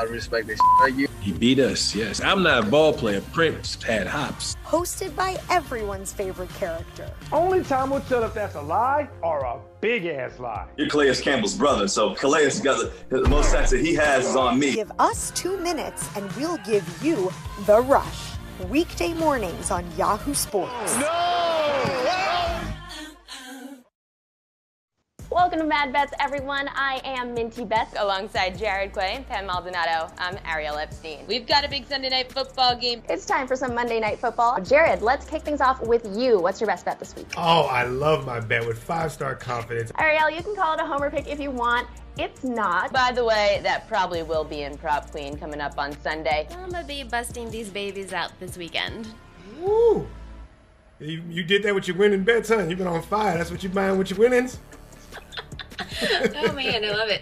respect the shit out of you. He beat us, yes. I'm not a ball player. Prince had hops. Hosted by everyone's favorite character. Only time will tell if that's a lie or a big-ass lie. You're Calais Campbell's brother, so Calais got the most sacks that he has is on me. Give us 2 minutes and we'll give you The Rush. Weekday mornings on Yahoo Sports. Welcome to Mad Bets, everyone. I am Minty Bets alongside Jared Quay and Pam Maldonado. I'm Ariel Epstein. We've got a big Sunday night football game. It's time for some Monday Night Football. Jared, let's kick things off with you. What's your best bet this week? Oh, I love my bet with 5-star confidence. Ariel, you can call it a homer pick if you want. It's not. By the way, that probably will be in Prop Queen coming up on Sunday. I'm gonna be busting these babies out this weekend. Woo! You did that with your winning bets, huh? You've been on fire. That's what you're buying with your winnings? Oh man, I love it.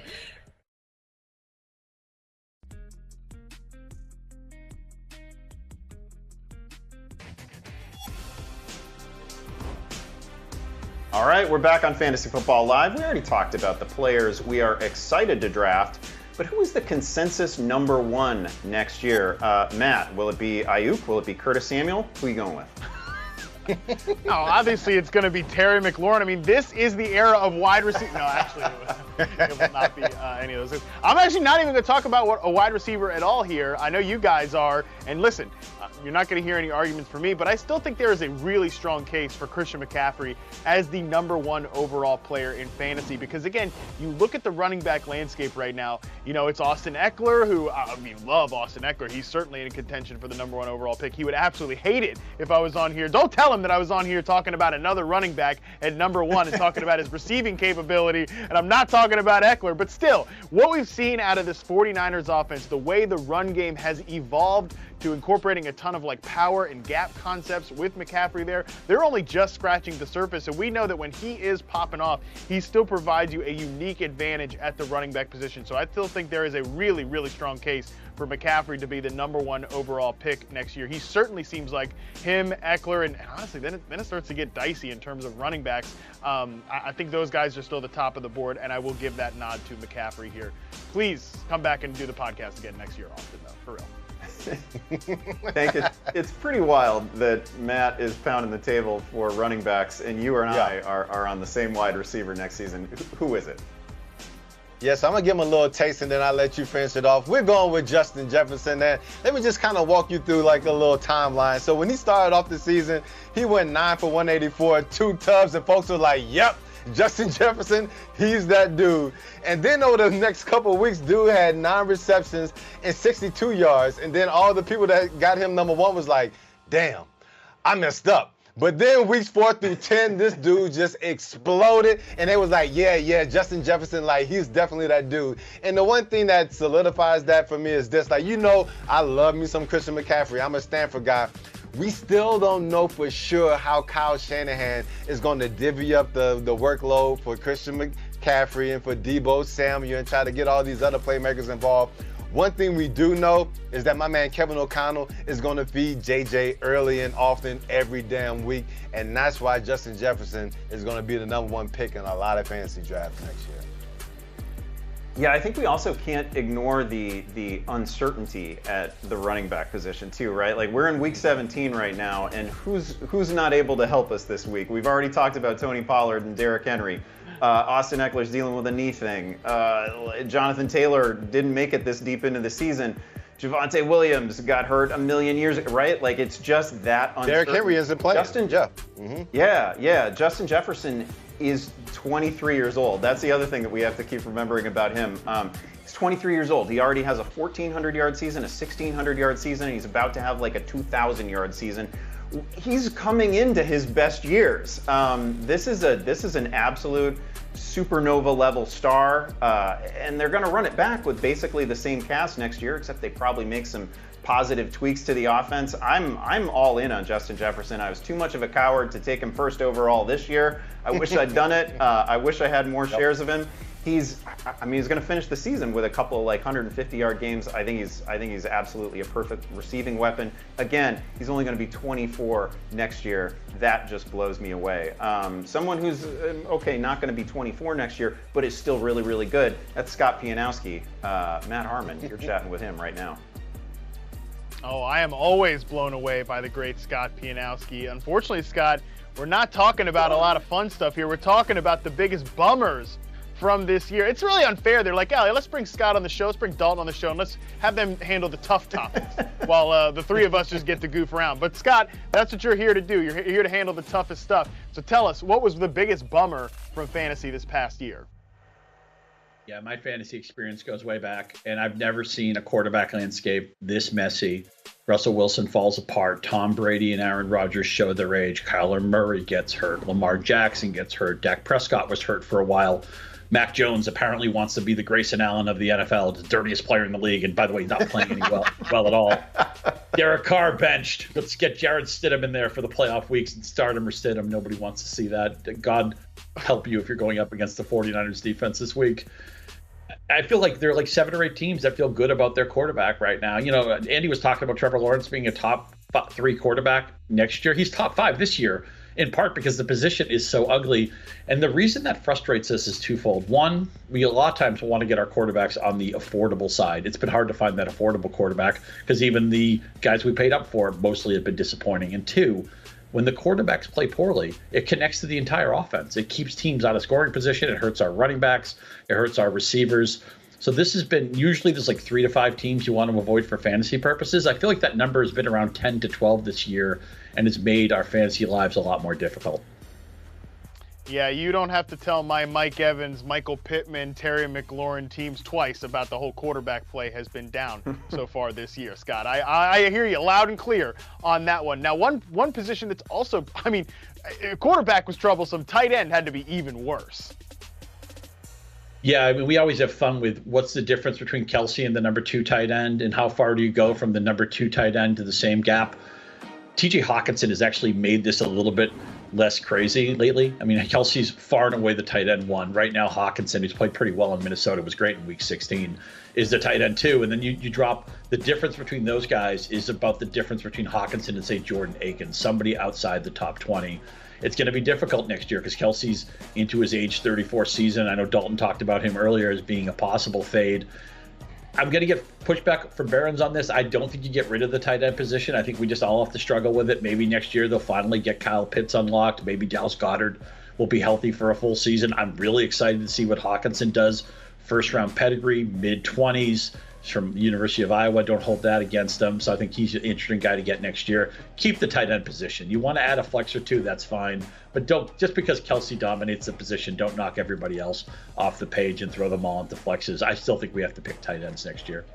All right, we're back on Fantasy Football Live. We already talked about the players we are excited to draft, but who is the consensus #1 next year? Matt, will it be Ayuk? Will it be Curtis Samuel? Who are you going with? No, obviously it's going to be Terry McLaurin. I mean, this is the era of wide receiver. No, actually, it will not be any of those. I'm actually not even going to talk about a wide receiver at all here. I know you guys are. And listen, you're not going to hear any arguments from me, but I still think there is a really strong case for Christian McCaffrey as the #1 overall player in fantasy. Because again, you look at the running back landscape right now, you know, it's Austin Eckler, who, I mean, love Austin Eckler. He's certainly in contention for the #1 overall pick. He would absolutely hate it if I was on here. Don't tell him that I was on here talking about another running back at #1 and talking about his receiving capability, and I'm not talking about Eckler. But still, what we've seen out of this 49ers offense, the way the run game has evolved to incorporating a ton of like power and gap concepts with McCaffrey there, they're only just scratching the surface. And we know that when he is popping off, he still provides you a unique advantage at the running back position. So I still think there is a really, really strong case for McCaffrey to be the #1 overall pick next year. He certainly seems like him, Eckler, and honestly, then it starts to get dicey in terms of running backs. I think those guys are still the top of the board, and I will give that nod to McCaffrey here. Please come back and do the podcast again next year, Austin, though, for real. Hank, it's pretty wild that Matt is pounding the table for running backs, and you and I are on the same wide receiver next season. Who is it? Yes, I'm going to give him a little taste, and then I'll let you finish it off. We're going with Justin Jefferson. And let me just kind of walk you through like a little timeline. So when he started off the season, he went 9 for 184, 2 tubs, and folks were like, yep, Justin Jefferson, he's that dude. And then over the next couple of weeks, dude had 9 receptions and 62 yards. And then all the people that got him #1 was like, damn, I messed up. But then weeks 4 through 10, this dude just exploded. And they was like, yeah, Justin Jefferson, like, he's definitely that dude. And the one thing that solidifies that for me is this. Like, you know, I love me some Christian McCaffrey. I'm a Stanford guy. We still don't know for sure how Kyle Shanahan is going to divvy up the workload for Christian McCaffrey and for Deebo Samuel and try to get all these other playmakers involved. One thing we do know is that my man Kevin O'Connell is going to feed JJ early and often every damn week, and that's why Justin Jefferson is going to be the #1 pick in a lot of fantasy drafts next year. Yeah, I think we also can't ignore the uncertainty at the running back position too, right? Like, we're in week 17 right now, and who's not able to help us this week? We've already talked about Tony Pollard and Derrick Henry. Austin Eckler's dealing with a knee thing. Jonathan Taylor didn't make it this deep into the season. Javonte Williams got hurt a million years ago, right? Like, it's just that uncertain. Derrick Henry isn't playing. Justin Jefferson is 23 years old. That's the other thing that we have to keep remembering about him. He's 23 years old. He already has a 1,400-yard season, a 1,600-yard season, and he's about to have like a 2,000-yard season. He's coming into his best years. This is an absolute supernova level star, and they're going to run it back with basically the same cast next year, except they probably make some positive tweaks to the offense. I'm all in on Justin Jefferson. I was too much of a coward to take him first overall this year. I wish I'd done it. I wish I had more shares of him. He's going to finish the season with a couple of like 150-yard games. I think he's absolutely a perfect receiving weapon. Again, he's only going to be 24 next year. That just blows me away. Someone who's not going to be 24 next year, but is still really, really good. That's Scott Pianowski. Matt Harmon, you're chatting with him right now. Oh, I am always blown away by the great Scott Pianowski. Unfortunately, Scott, we're not talking about a lot of fun stuff here. We're talking about the biggest bummers from this year. It's really unfair. They're like, let's bring Scott on the show, let's bring Dalton on the show, and let's have them handle the tough topics while the three of us just get to goof around. But Scott, that's what you're here to do. You're here to handle the toughest stuff. So tell us, what was the biggest bummer from fantasy this past year? Yeah, my fantasy experience goes way back, and I've never seen a quarterback landscape this messy. Russell Wilson falls apart. Tom Brady and Aaron Rodgers show their age. Kyler Murray gets hurt. Lamar Jackson gets hurt. Dak Prescott was hurt for a while. Mac Jones apparently wants to be the Grayson Allen of the NFL, the dirtiest player in the league, and by the way, not playing any well at all. Derek Carr benched. Let's get Jarrett Stidham in there for the playoff weeks and start him or sit him. Nobody wants to see that. God help you if you're going up against the 49ers defense this week. I feel like there are like 7 or 8 teams that feel good about their quarterback right now. You know, Andy was talking about Trevor Lawrence being a top 3 quarterback next year. He's top 5 this year, in part because the position is so ugly. And the reason that frustrates us is twofold. One, we a lot of times want to get our quarterbacks on the affordable side. It's been hard to find that affordable quarterback because even the guys we paid up for mostly have been disappointing. And two, when the quarterbacks play poorly, it connects to the entire offense. It keeps teams out of scoring position. It hurts our running backs. It hurts our receivers. So this has been, usually there's like 3 to 5 teams you want to avoid for fantasy purposes. I feel like that number has been around 10 to 12 this year, and it's made our fantasy lives a lot more difficult. Yeah, you don't have to tell my Mike Evans, Michael Pittman, Terry McLaurin teams twice about the whole quarterback play has been down so far this year, Scott. I hear you loud and clear on that one. Now, one position that's also, I mean, quarterback was troublesome. Tight end had to be even worse. Yeah, I mean, we always have fun with what's the difference between Kelsey and the number 2 tight end, and how far do you go from the number 2 tight end to the same gap. TJ Hawkinson has actually made this a little bit less crazy lately. I mean, Kelsey's far and away the tight end 1. Right now, Hawkinson, who's played pretty well in Minnesota, was great in week 16, is the tight end 2. And then you drop the difference between those guys is about the difference between Hawkinson and, say, Jordan Akins, somebody outside the top 20. It's going to be difficult next year because Kelsey's into his age 34 season. I know Dalton talked about him earlier as being a possible fade. I'm going to get pushback from Barons on this. I don't think you get rid of the tight end position. I think we just all have to struggle with it. Maybe next year they'll finally get Kyle Pitts unlocked. Maybe Dallas Goedert will be healthy for a full season. I'm really excited to see what Hawkinson does. First round pedigree, mid-20s from the University of Iowa. Don't hold that against him. So I think he's an interesting guy to get next year. Keep the tight end position. You want to add a flex or 2, that's fine. But don't, just because Kelsey dominates the position, don't knock everybody else off the page and throw them all into flexes. I still think we have to pick tight ends next year.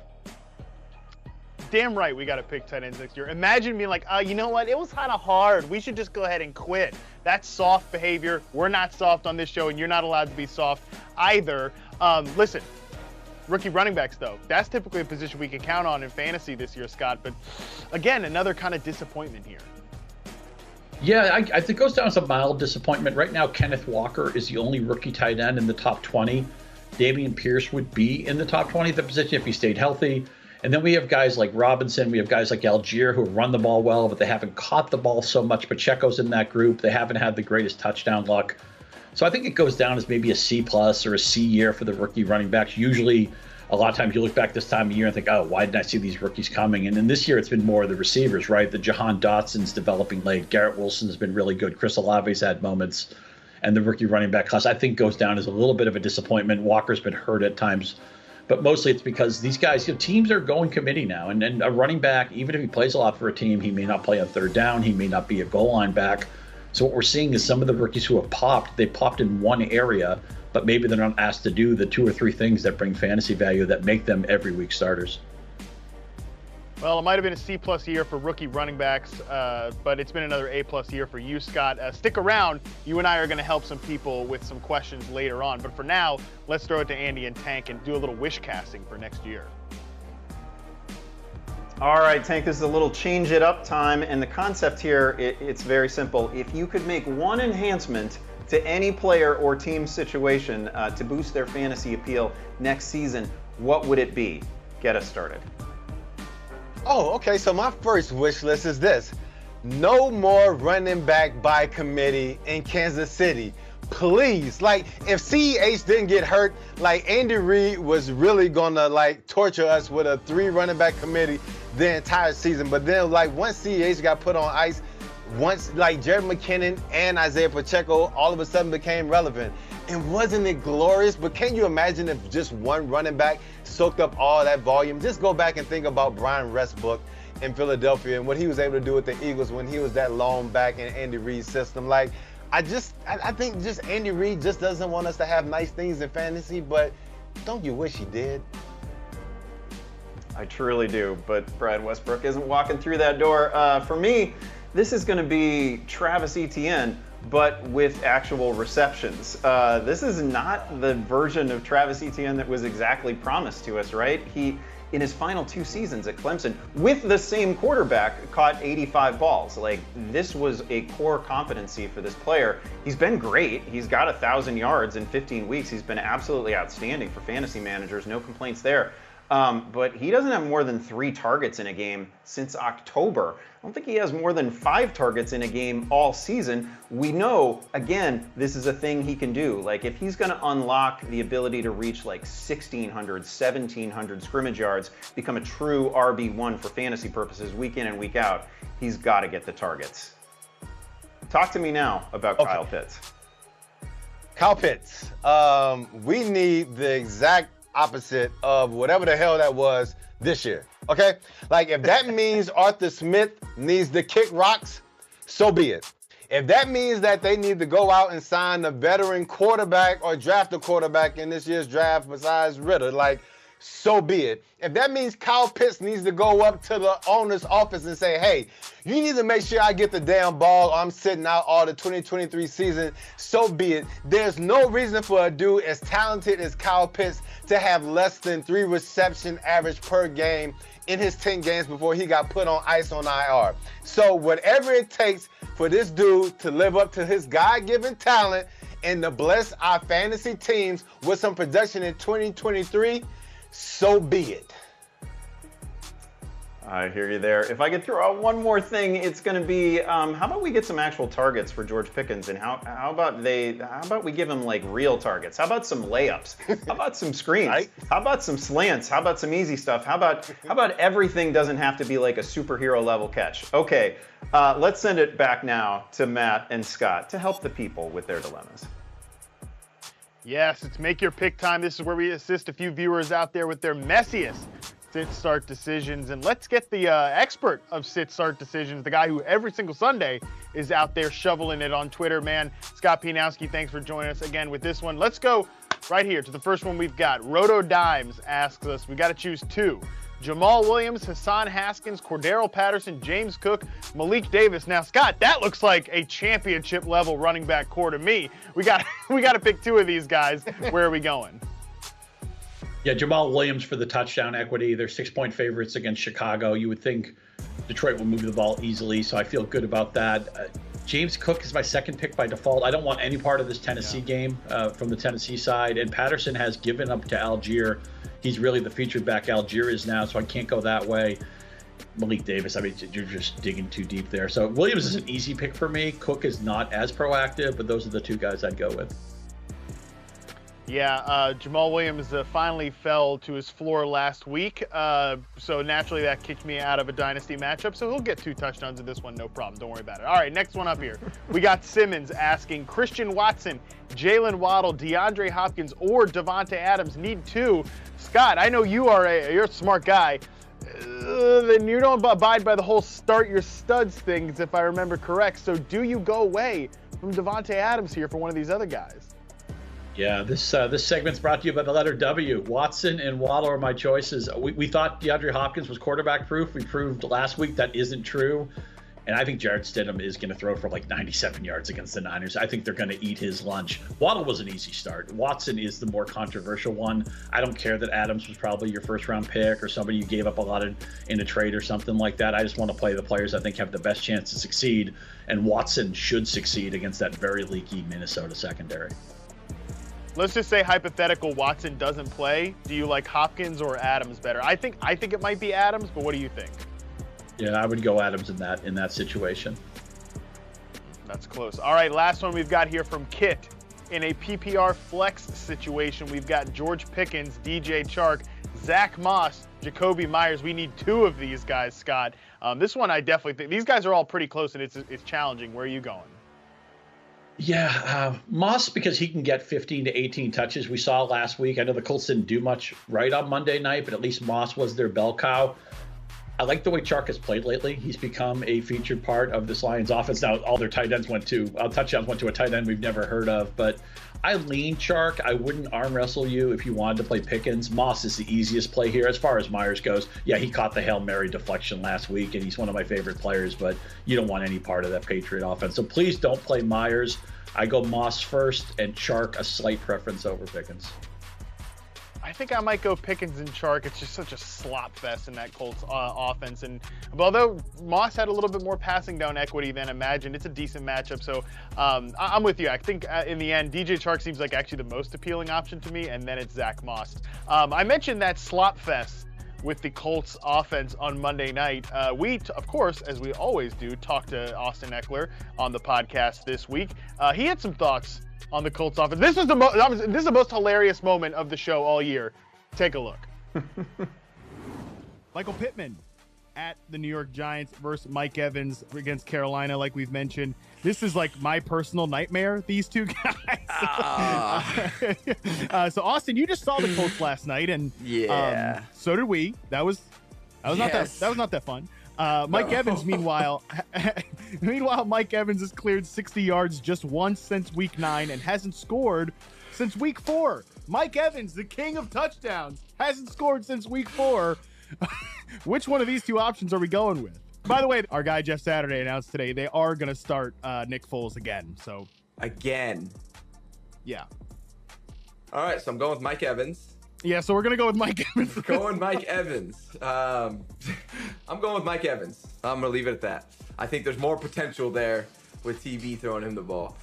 Damn right we got to pick tight ends next year. Imagine being like, you know what? It was kind of hard. We should just go ahead and quit. That's soft behavior. We're not soft on this show, and you're not allowed to be soft either. Listen, rookie running backs, though, that's typically a position we can count on in fantasy this year, Scott. But again, another kind of disappointment here. Yeah, I think it goes down as a mild disappointment. Right now, Kenneth Walker is the only rookie tight end in the top 20. Damien Pierce would be in the top 20 of the position if he stayed healthy. And then we have guys like Robinson. We have guys like Algeria who run the ball well, but they haven't caught the ball so much. Pacheco's in that group. They haven't had the greatest touchdown luck. So I think it goes down as maybe a C+ or a C year for the rookie running backs. Usually, a lot of times you look back this time of year and think, oh, why didn't I see these rookies coming? And then this year it's been more of the receivers, right? The Jahan Dotson's developing late. Garrett Wilson's been really good. Chris Olave's had moments. And the rookie running back class, I think, goes down as a little bit of a disappointment. Walker's been hurt at times. But mostly it's because these guys, teams are going committee now. And a running back, even if he plays a lot for a team, he may not play on third down. He may not be a goal line back. So what we're seeing is some of the rookies who have popped, they popped in one area, but maybe they're not asked to do the 2 or 3 things that bring fantasy value that make them every week starters. Well, it might have been a C+ year for rookie running backs, but it's been another A+ year for you, Scott. Stick around. You and I are going to help some people with some questions later on. But for now, let's throw it to Andy and Tank and do a little wish casting for next year. All right, Tank, this is a little change it up time. And the concept here, it's very simple. If you could make one enhancement to any player or team situation to boost their fantasy appeal next season, what would it be? Get us started. Oh, okay, so my first wish list is this. No more running back by committee in Kansas City. Please, like, if CEH didn't get hurt, like, Andy Reid was really gonna, like, torture us with a 3 running back committee the entire season. But then, like, once CEH got put on ice, once, like, Jared McKinnon and Isaiah Pacheco all of a sudden became relevant. And wasn't it glorious? But can you imagine if just one running back soaked up all that volume? Just go back and think about Brian Westbrook in Philadelphia and what he was able to do with the Eagles when he was that lone back in Andy Reid's system. Like, I think just Andy Reid just doesn't want us to have nice things in fantasy, but don't you wish he did? I truly do, but Brad Westbrook isn't walking through that door. For me, this is going to be Travis Etienne, but with actual receptions. This is not the version of Travis Etienne that was exactly promised to us, right? He, in his final 2 seasons at Clemson, with the same quarterback, caught 85 balls. Like, this was a core competency for this player. He's been great. He's got 1,000 yards in 15 weeks. He's been absolutely outstanding for fantasy managers. No complaints there. But he doesn't have more than 3 targets in a game since October. I don't think he has more than 5 targets in a game all season. We know, again, this is a thing he can do. Like, if he's going to unlock the ability to reach like 1,600, 1,700 scrimmage yards, become a true RB1 for fantasy purposes week in and week out, he's got to get the targets. Talk to me now about Kyle Pitts. Kyle Pitts. We need the exact opposite of whatever the hell that was this year. Okay? Like, if that means Arthur Smith needs to kick rocks, so be it. If that means that they need to go out and sign a veteran quarterback or draft a quarterback in this year's draft besides Ritter, like, so be it. If that means Kyle Pitts needs to go up to the owner's office and say, hey, you need to make sure I get the damn ball or I'm sitting out all the 2023 season, so be it. There's no reason for a dude as talented as Kyle Pitts to have less than 3 reception average per game in his 10 games before he got put on ice on IR. So whatever it takes for this dude to live up to his God-given talent and to bless our fantasy teams with some production in 2023, so be it. I hear you there. If I could throw out one more thing, it's going to be, how about we get some actual targets for George Pickens, and how about we give him like real targets? How about some layups? How about some screens? Right? How about some slants? How about some easy stuff? How about everything doesn't have to be like a superhero level catch? Okay, let's send it back now to Matt and Scott to help the people with their dilemmas. Yes, it's Make Your Pick time. This is where we assist a few viewers out there with their messiest sit-start decisions. And let's get the expert of sit-start decisions, the guy who every single Sunday is out there shoveling it on Twitter, man. Scott Pianowski, thanks for joining us again with this one. Let's go right here to the first one we've got. Roto Dimes asks us, we got to choose 2. Jamal Williams, Hassan Haskins, Cordero Patterson, James Cook, Malik Davis. Now, Scott, that looks like a championship-level running back core to me. We got to pick 2 of these guys. Where are we going? Yeah, Jamal Williams for the touchdown equity. They're 6-point favorites against Chicago. You would think Detroit will move the ball easily, so I feel good about that. James Cook is my second pick by default. I don't want any part of this Tennessee game from the Tennessee side. And Patterson has given up to Algier. He's really the featured back Algier is now, so I can't go that way. Malik Davis, I mean, you're just digging too deep there. So Williams is an easy pick for me. Cook is not as proactive, but those are the 2 guys I'd go with. Yeah, Jamal Williams finally fell to his floor last week, so naturally that kicked me out of a dynasty matchup, so he'll get 2 touchdowns in this one, no problem. Don't worry about it. All right, next one up here. We got Simmons asking, Christian Watson, Jalen Waddle, DeAndre Hopkins, or Devontae Adams need 2. Scott, I know you're a smart guy. Then you don't abide by the whole start your studs things, if I remember correct. So do you go away from Devontae Adams here for one of these other guys? Yeah, this segment's brought to you by the letter W. Watson and Waddle are my choices. We thought DeAndre Hopkins was quarterback proof. We proved last week that isn't true. And I think Jarrett Stidham is going to throw for like 97 yards against the Niners. I think they're going to eat his lunch. Waddle was an easy start. Watson is the more controversial one. I don't care that Adams was probably your first-round pick or somebody you gave up a lot in a trade or something like that. I just want to play the players I think have the best chance to succeed. And Watson should succeed against that very leaky Minnesota secondary. Let's just say hypothetical Watson doesn't play. Do you like Hopkins or Adams better? I think it might be Adams, but what do you think? Yeah, I would go Adams in that situation. That's close. All right, last one we've got here from Kit. In a PPR flex situation, we've got George Pickens, DJ Chark, Zach Moss, Jacoby Myers. We need 2 of these guys, Scott. This one I definitely think these guys are all pretty close, and it's challenging. Where are you going? Yeah, Moss, because he can get 15 to 18 touches. We saw last week. I know the Colts didn't do much right on Monday night, but at least Moss was their bell cow. I like the way Chark has played lately. He's become a featured part of this Lions offense. Now, all their tight ends touchdowns went to a tight end we've never heard of, but I lean Chark. I wouldn't arm wrestle you if you wanted to play Pickens. Moss is the easiest play here. As far as Myers goes, yeah, he caught the Hail Mary deflection last week, and he's one of my favorite players, but you don't want any part of that Patriot offense. So please don't play Myers. I go Moss first, and Chark a slight preference over Pickens. I think I might go Pickens and Chark. It's just such a slop fest in that Colts offense. And although Moss had a little bit more passing down equity than imagined, it's a decent matchup. So I'm with you. I think in the end, DJ Chark seems like actually the most appealing option to me, and then it's Zach Moss. I mentioned that slop fest with the Colts offense on Monday night. We, of course, as we always do, talked to Austin Eckler on the podcast this week. He had some thoughts on the Colts offense. This is the most hilarious moment of the show all year. Take a look. Michael Pittman at the New York Giants versus Mike Evans against Carolina, like we've mentioned. This is like my personal nightmare, these two guys. So, Austin, you just saw the Colts last night, and so did we. That was not that fun. Mike Evans, meanwhile, Mike Evans has cleared 60 yards just once since week 9 and hasn't scored since week 4. Mike Evans, the king of touchdowns, hasn't scored since week 4. Which one of these two options are we going with? By the way, our guy Jeff Saturday announced today they are going to start Nick Foles again. So again, yeah. All right, so I'm going with Mike Evans. Yeah, so we're going to go with Mike Evans. Going Mike Evans. I'm going with Mike Evans. I'm going to leave it at that. I think there's more potential there with TV throwing him the ball.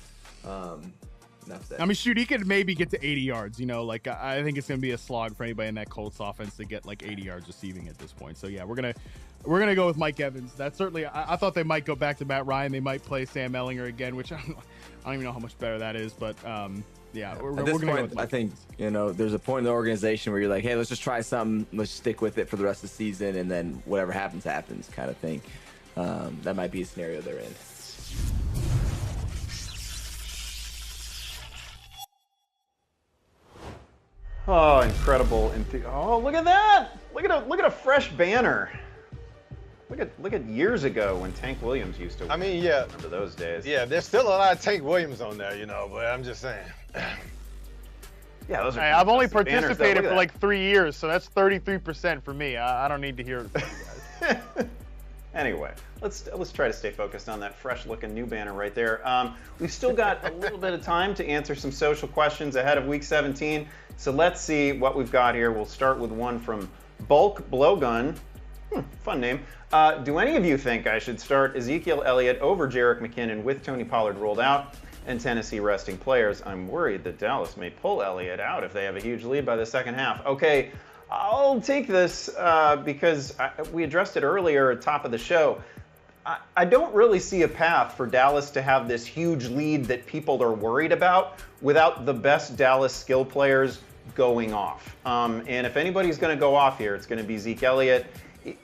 Enough said. I mean, shoot, he could maybe get to 80 yards. You know, like I think it's going to be a slog for anybody in that Colts offense to get like 80 yards receiving at this point. So yeah, we're gonna go with Mike Evans. That's certainly. I thought they might go back to Matt Ryan. They might play Sam Ellinger again, which I don't even know how much better that is. But yeah, we're at this gonna point, go with Mike I think there's a point in the organization where you're like, hey, let's just try something. Let's stick with it for the rest of the season, and then whatever happens, kind of thing. That might be a scenario they're in. Oh, incredible! Oh, look at that! Look at a fresh banner. Look at years ago when Tank Williams used to. I mean, yeah. Remember those days? Yeah, there's still a lot of Tank Williams on there, but I'm just saying. Yeah, those are. Hey, I've only banners, participated for like 3 years, so that's 33% for me. I don't need to hear it from you guys. Anyway, let's try to stay focused on that fresh-looking new banner right there. We've still got a little bit of time to answer some social questions ahead of Week 17. So let's see what we've got here. We'll start with one from Bulk Blowgun. Fun name. Do any of you think I should start Ezekiel Elliott over Jerick McKinnon with Tony Pollard rolled out and Tennessee resting players? I'm worried that Dallas may pull Elliott out if they have a huge lead by the second half. Okay. I'll take this because we addressed it earlier at the top of the show. I don't really see a path for Dallas to have this huge lead that people are worried about without the best Dallas skill players going off. And if anybody's going to go off here, it's going to be Zeke Elliott.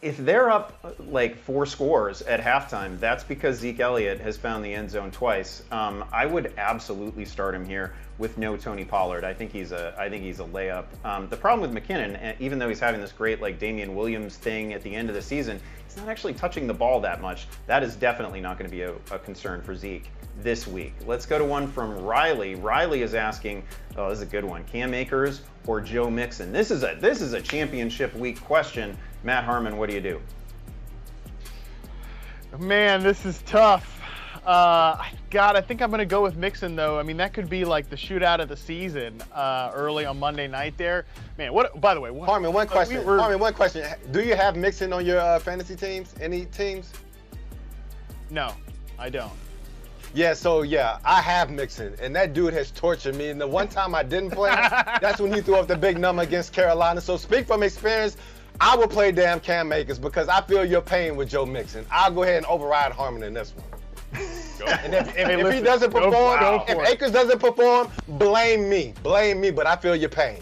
If they're up like 4 scores at halftime, that's because Zeke Elliott has found the end zone twice. I would absolutely start him here with no Tony Pollard. I think he's a layup. The problem with McKinnon, even though he's having this great like Damien Williams thing at the end of the season, he's not actually touching the ball that much. That is definitely not going to be a concern for Zeke this week. Let's go to one from Riley. Riley is asking, oh, this is a good one. Cam Akers or Joe Mixon? This is a championship week question. Matt Harmon, what do you do? Man, this is tough. I think I'm going to go with Mixon, though. I mean, that could be like the shootout of the season early on Monday night there. Man, by the way, Harmon, one question. Harmon, one question. Do you have Mixon on your fantasy teams? Any teams? No, I don't. Yeah, so I have Mixon, and that dude has tortured me. And the one time I didn't play, that's when he threw up the big number against Carolina. So speak from experience. I will play damn Cam Akers because I feel your pain with Joe Mixon. I'll go ahead and override Harmon in this one. And if he doesn't perform, if Akers doesn't perform, blame me, but I feel your pain.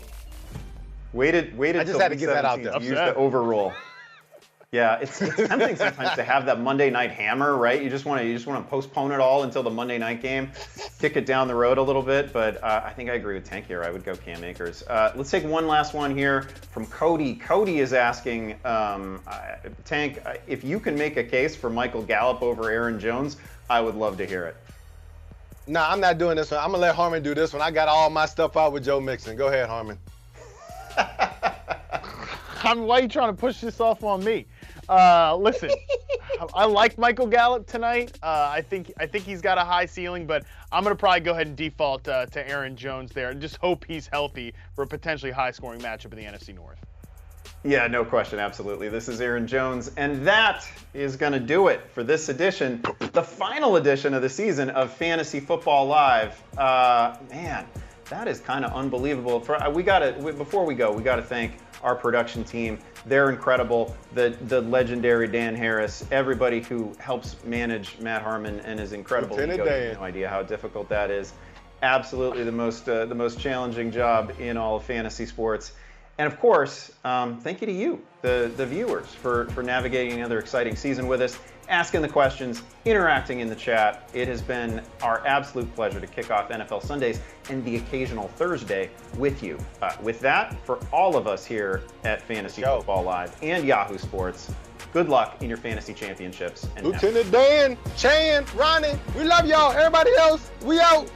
Waited I just had to get that out there. To use the overrule. Yeah, it's tempting sometimes to have that Monday night hammer, right? You just want to postpone it all until the Monday night game, kick it down the road a little bit. But I think I agree with Tank here. I would go Cam Akers. Let's take one last one here from Cody. Cody is asking, Tank, if you can make a case for Michael Gallup over Aaron Jones, I would love to hear it. Nah, I'm not doing this one. I'm gonna let Harmon do this one. I got all my stuff out with Joe Mixon. Go ahead, Harmon. Why are you trying to push this off on me? Listen, I like Michael Gallup tonight. I think he's got a high ceiling, but I'm going to probably go ahead and default to Aaron Jones there and just hope he's healthy for a potentially high-scoring matchup in the NFC North. Yeah, no question, absolutely. This is Aaron Jones, and that is going to do it for this edition, the final edition of the season of Fantasy Football Live. Man, that is kind of unbelievable. Before we go, we got to thank our production team. They're incredible. The legendary Dan Harris, everybody who helps manage Matt Harmon and his incredible ego. You have no idea how difficult that is. Absolutely the most challenging job in all of fantasy sports. And of course, thank you to you, the viewers, for navigating another exciting season with us, asking the questions, interacting in the chat. It has been our absolute pleasure to kick off NFL Sundays and the occasional Thursday with you. With that, for all of us here at Fantasy Football Live and Yahoo Sports, good luck in your fantasy championships. And Lieutenant Dan, Chan, Ronnie, we love y'all. Everybody else, we out.